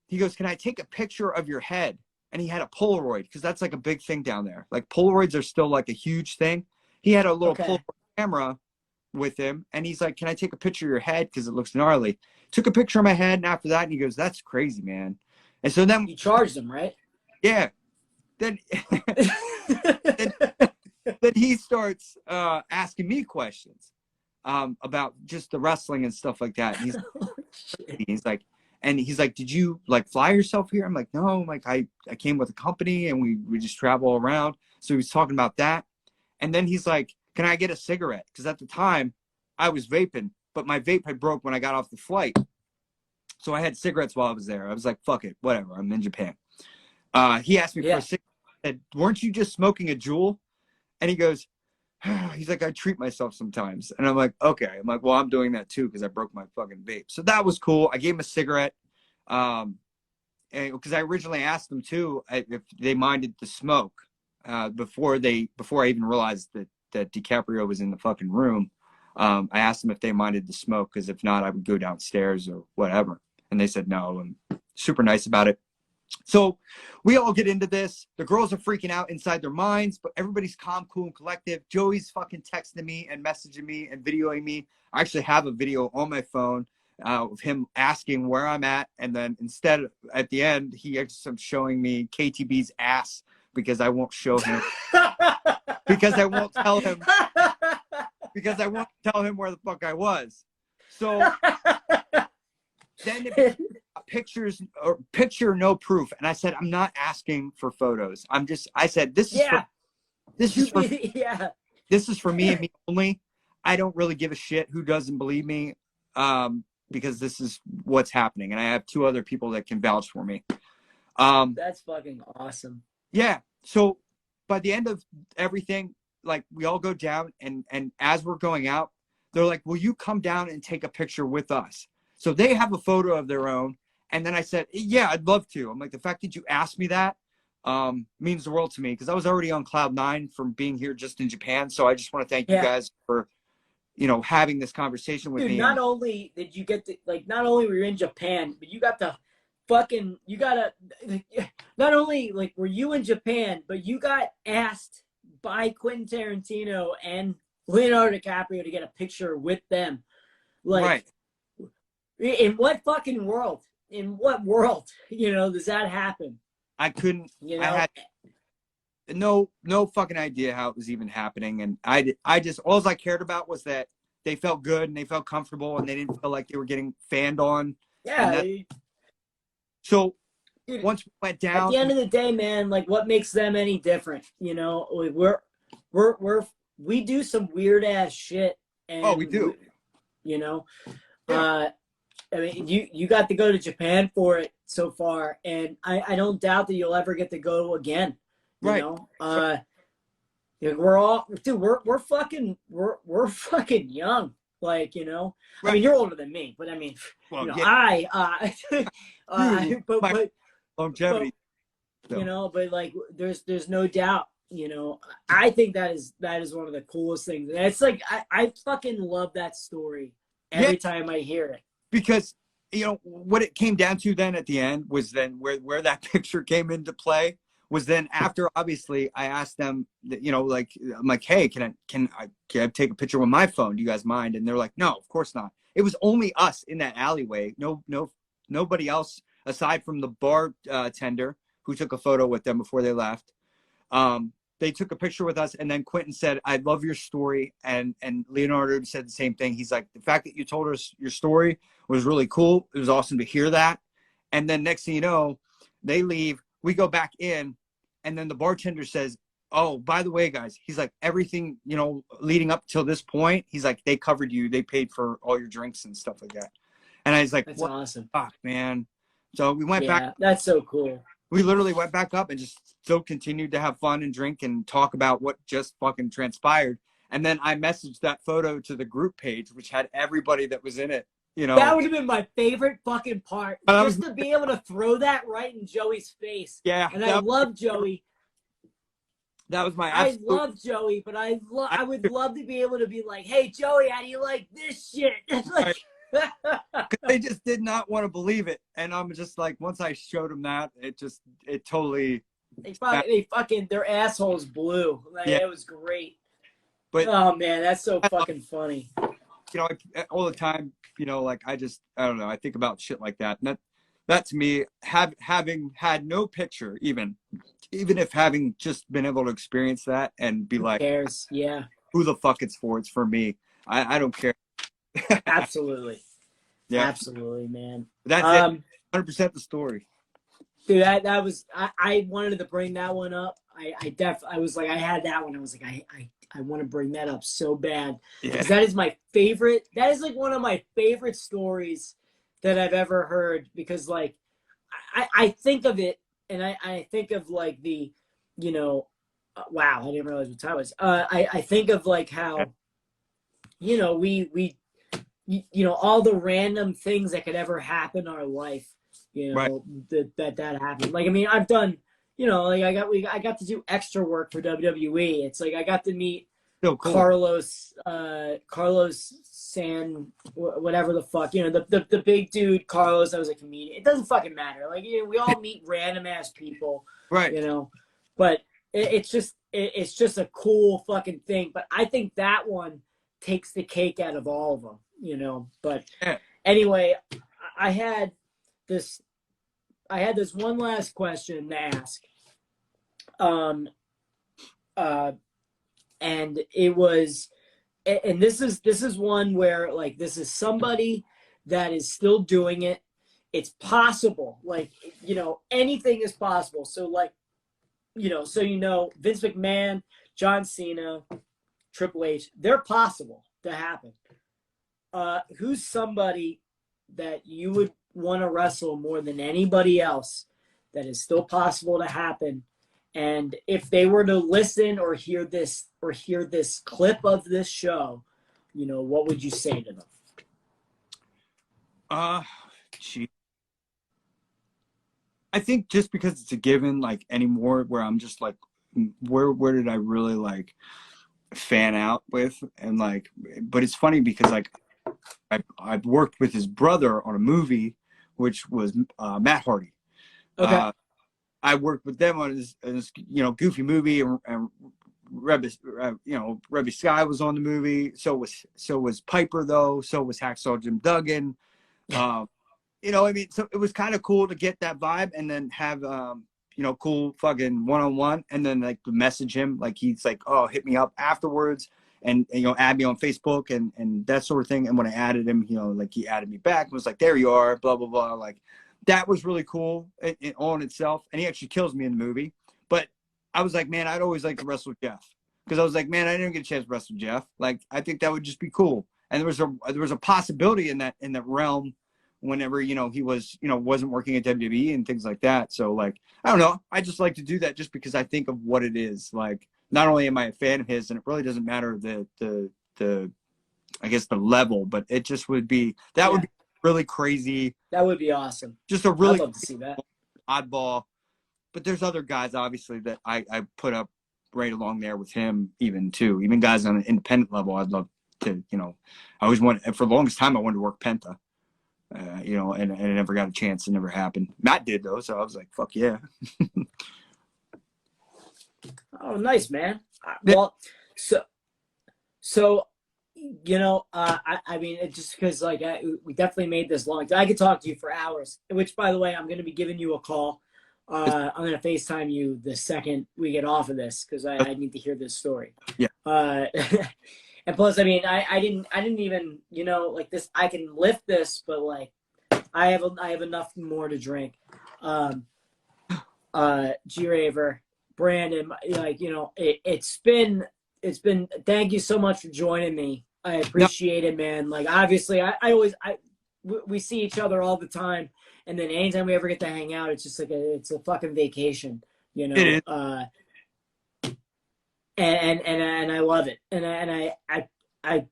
can I take a picture of your head? And he had a Polaroid, because that's like a big thing down there. Like Polaroids are still like a huge thing. He had a little Polaroid camera with him. And he's like, can I take a picture of your head? Because it looks gnarly. Took a picture of my head. And after that, and he goes, that's crazy, man. And so then you charged him, right? Yeah. Then then he starts asking me questions about just the wrestling and stuff like that. And he's like, did you like fly yourself here? I'm like, no, like I came with a company and we just travel around. So he was talking about that. And then he's like, can I get a cigarette? Because at the time I was vaping, but my vape had broke when I got off the flight. So I had cigarettes while I was there. I was like, fuck it, whatever. I'm in Japan. He asked me for a cigarette. I said, weren't you just smoking a Juul? And he goes, he's like, I treat myself sometimes. And I'm like, okay. I'm like, well, I'm doing that too because I broke my fucking vape. So that was cool. I gave him a cigarette. And because I originally asked them too if they minded the smoke before I even realized that DiCaprio was in the fucking room. I asked them if they minded the smoke, because if not, I would go downstairs or whatever. And they said no, and super nice about it. So we all get into this. The girls are freaking out inside their minds, but everybody's calm, cool, and collective. Joey's fucking texting me and messaging me and videoing me. I actually have a video on my phone of him asking where I'm at. And then instead, at the end, he actually showing me KTB's ass because I won't show him. Because I won't tell him. Because I won't tell him where the fuck I was. So then it pictures or picture no proof. And I said, I'm not asking for photos. I said, this is for me and me only. I don't really give a shit who doesn't believe me, because this is what's happening. And I have 2 other people that can vouch for me. That's fucking awesome. Yeah. So by the end of everything, like we all go down, and as we're going out, they're like, will you come down and take a picture with us? So they have a photo of their own. And then I said, yeah, I'd love to. I'm like, the fact that you asked me that means the world to me, because I was already on cloud 9 from being here just in Japan. So I just want to thank you guys for, having this conversation with me. Not only did you get to, not only were you in Japan, but you got to not only were you in Japan, but you got asked by Quentin Tarantino and Leonardo DiCaprio to get a picture with them. Right. In what fucking world? In what world, does that happen? I couldn't, I had no fucking idea how it was even happening. And I just, all I cared about was that they felt good and they felt comfortable and they didn't feel like they were getting fanned on. Yeah. So Dude, once we went down, at the end of the day, man, like what makes them any different? You know, we do some weird ass shit. And we do. You know, Yeah. I mean, you got to go to Japan for it so far, and I don't doubt that you'll ever get to go again. You Right. know, we're all, dude, we're fucking young. Like, you know, Right. I mean, you're older than me, but I mean, Well, you know, yeah. but Longevity. you know, but like, there's no doubt. You know, I think that is one of the coolest things. And it's like I fucking love that story every time I hear it. Because, you know, what it came down to then at the end was then where that picture came into play was then after, obviously, I asked them, you know, like, I'm like, hey, can I take a picture with my phone? Do you guys mind? And they're like, no, of course not. It was only us in that alleyway. Nobody else aside from the bartender who took a photo with them before they left. They took a picture with us, and then Quinton said, I love your story. And Leonardo said the same thing. He's like, the fact that you told us your story was really cool. It was awesome to hear that. And then next thing you know, they leave. We go back in, and then the bartender says, oh, by the way, guys, he's like, everything, you know, leading up till this point, he's like, they covered you. They paid for all your drinks and stuff like that. And I was like, that's what awesome. Fuck, man. So we went back. That's so cool. We literally went back up and just still continued to have fun and drink and talk about what just fucking transpired. And then I messaged that photo to the group page, which had everybody that was in it. You know, that would have been my favorite fucking part, just to be able to throw that right in Joey's face. Yeah, and I love Joey. That was my. I love Joey, but I would love to be able to be like, "Hey, Joey, how do you like this shit?" Like, they just did not want to believe it, and I'm just like, once I showed them that, it totally. They fucking their assholes blew. Like, yeah. It was great. But oh man, that's so fucking funny. You know, all the time, you know, like I don't know. I think about shit like that, and that to me, having had no picture, even if having just been able to experience that and be like, who cares? Yeah. Who the fuck it's for? It's for me. I don't care. Absolutely. Yeah. Absolutely, man. That's it. 100% the story. Dude, that was I wanted to bring that one up. I was like, I had that one. I was like, I want to bring that up so bad. Because that is my favorite. That is like one of my favorite stories that I've ever heard. Because like I think of it and I think of like the, you know, wow, I didn't realize what time it was. I think of like how, you know, we you know, all the random things that could ever happen in our life, you know, right. that happened. Like, I mean, I've done, you know, like I got to do extra work for WWE. It's like I got to meet Carlos San, whatever the fuck, you know, the big dude Carlos. I was a comedian. It doesn't fucking matter. Like, you know, we all meet random ass people, right? You know, but it's just a cool fucking thing. But I think that one takes the cake out of all of them, you know. But anyway, I had this one last question to ask. And it was, and this is one where like, this is somebody that is still doing it. It's possible, like, you know, anything is possible. So like, you know, Vince McMahon, John Cena, Triple H, they're possible to happen. Who's somebody that you would want to wrestle more than anybody else that is still possible to happen? And if they were to listen or hear this clip of this show, you know, what would you say to them? Gee. I think just because it's a given, like anymore, where I'm just like, where did I really like fan out with? And like, but it's funny because like I've worked with his brother on a movie, which was Matt Hardy. Okay. I worked with them on this you know, goofy movie, and Rebby Sky was on the movie. So was Piper though. So was Hacksaw Jim Duggan. You know, I mean, so it was kind of cool to get that vibe and then have you know, cool fucking one-on-one, and then like message him, like he's like, oh, hit me up afterwards. and you know, add me on Facebook and that sort of thing. And when I added him, you know, like he added me back and was like, there you are, blah blah blah. Like that was really cool in all in itself. And he actually kills me in the movie. But I was like, man, I'd always like to wrestle with Jeff, because I was like, man, I didn't get a chance to wrestle with Jeff. Like I think that would just be cool. And there was a possibility in that realm whenever, you know, he was, you know, wasn't working at WWE and things like that. So like, I don't know. I just like to do that just because I think of what it is. Like, not only am I a fan of his, and it really doesn't matter the I guess the level, but it just would be, that would be really crazy. That would be awesome. Just a really I'd love to see that. Oddball. But there's other guys obviously that I put up right along there with him even too. Even guys on an independent level, I'd love to, you know, I always wanted, for the longest time I wanted to work Penta. You know, and I never got a chance. It never happened. Matt did though, so I was like, "Fuck yeah!" Oh, nice, man. Well, so you know, I mean, it's just because like we definitely made this long. I could talk to you for hours. Which, by the way, I'm going to be giving you a call. I'm going to FaceTime you the second we get off of this because I need to hear this story. Yeah. And plus, I mean, I didn't even, you know, like this, I can lift this, but like, I have enough more to drink. G-Raver, Brandon, like, you know, it's been, thank you so much for joining me. I appreciate it, man. Like, obviously we see each other all the time. And then anytime we ever get to hang out, it's just like it's a fucking vacation, you know? It is. And I love it. And I like,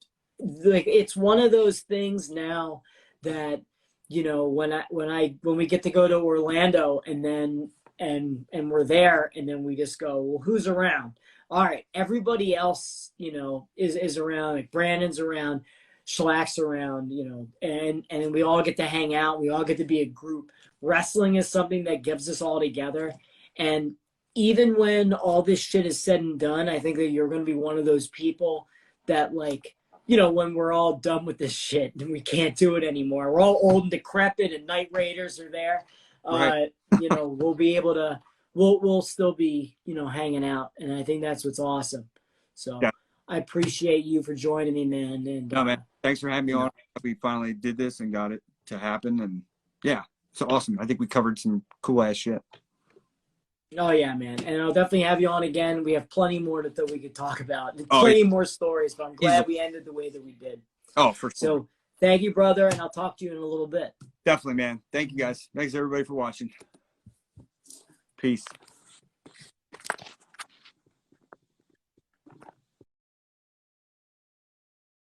it's one of those things now that, you know, when we get to go to Orlando and then, and we're there and then we just go, well, who's around? All right. Everybody else, you know, is around, like Brandon's around, Schlack's around, you know, and we all get to hang out. We all get to be a group. Wrestling is something that gives us all together. And even when all this shit is said and done, I think that you're going to be one of those people that, like, you know, when we're all done with this shit and we can't do it anymore, we're all old and decrepit and Night Raiders are there. Right. You know, we'll be able to, we'll still be, you know, hanging out. And I think that's what's awesome. So yeah. I appreciate you for joining me, man. And no, man, thanks for having me on. We finally did this and got it to happen. And yeah, it's awesome. I think we covered some cool ass shit. Oh yeah, man. And I'll definitely have you on again. We have plenty more that we could talk about. And plenty more stories, but I'm glad we ended the way that we did. Oh, for sure. So thank you, brother, and I'll talk to you in a little bit. Definitely, man. Thank you guys. Thanks everybody for watching. Peace.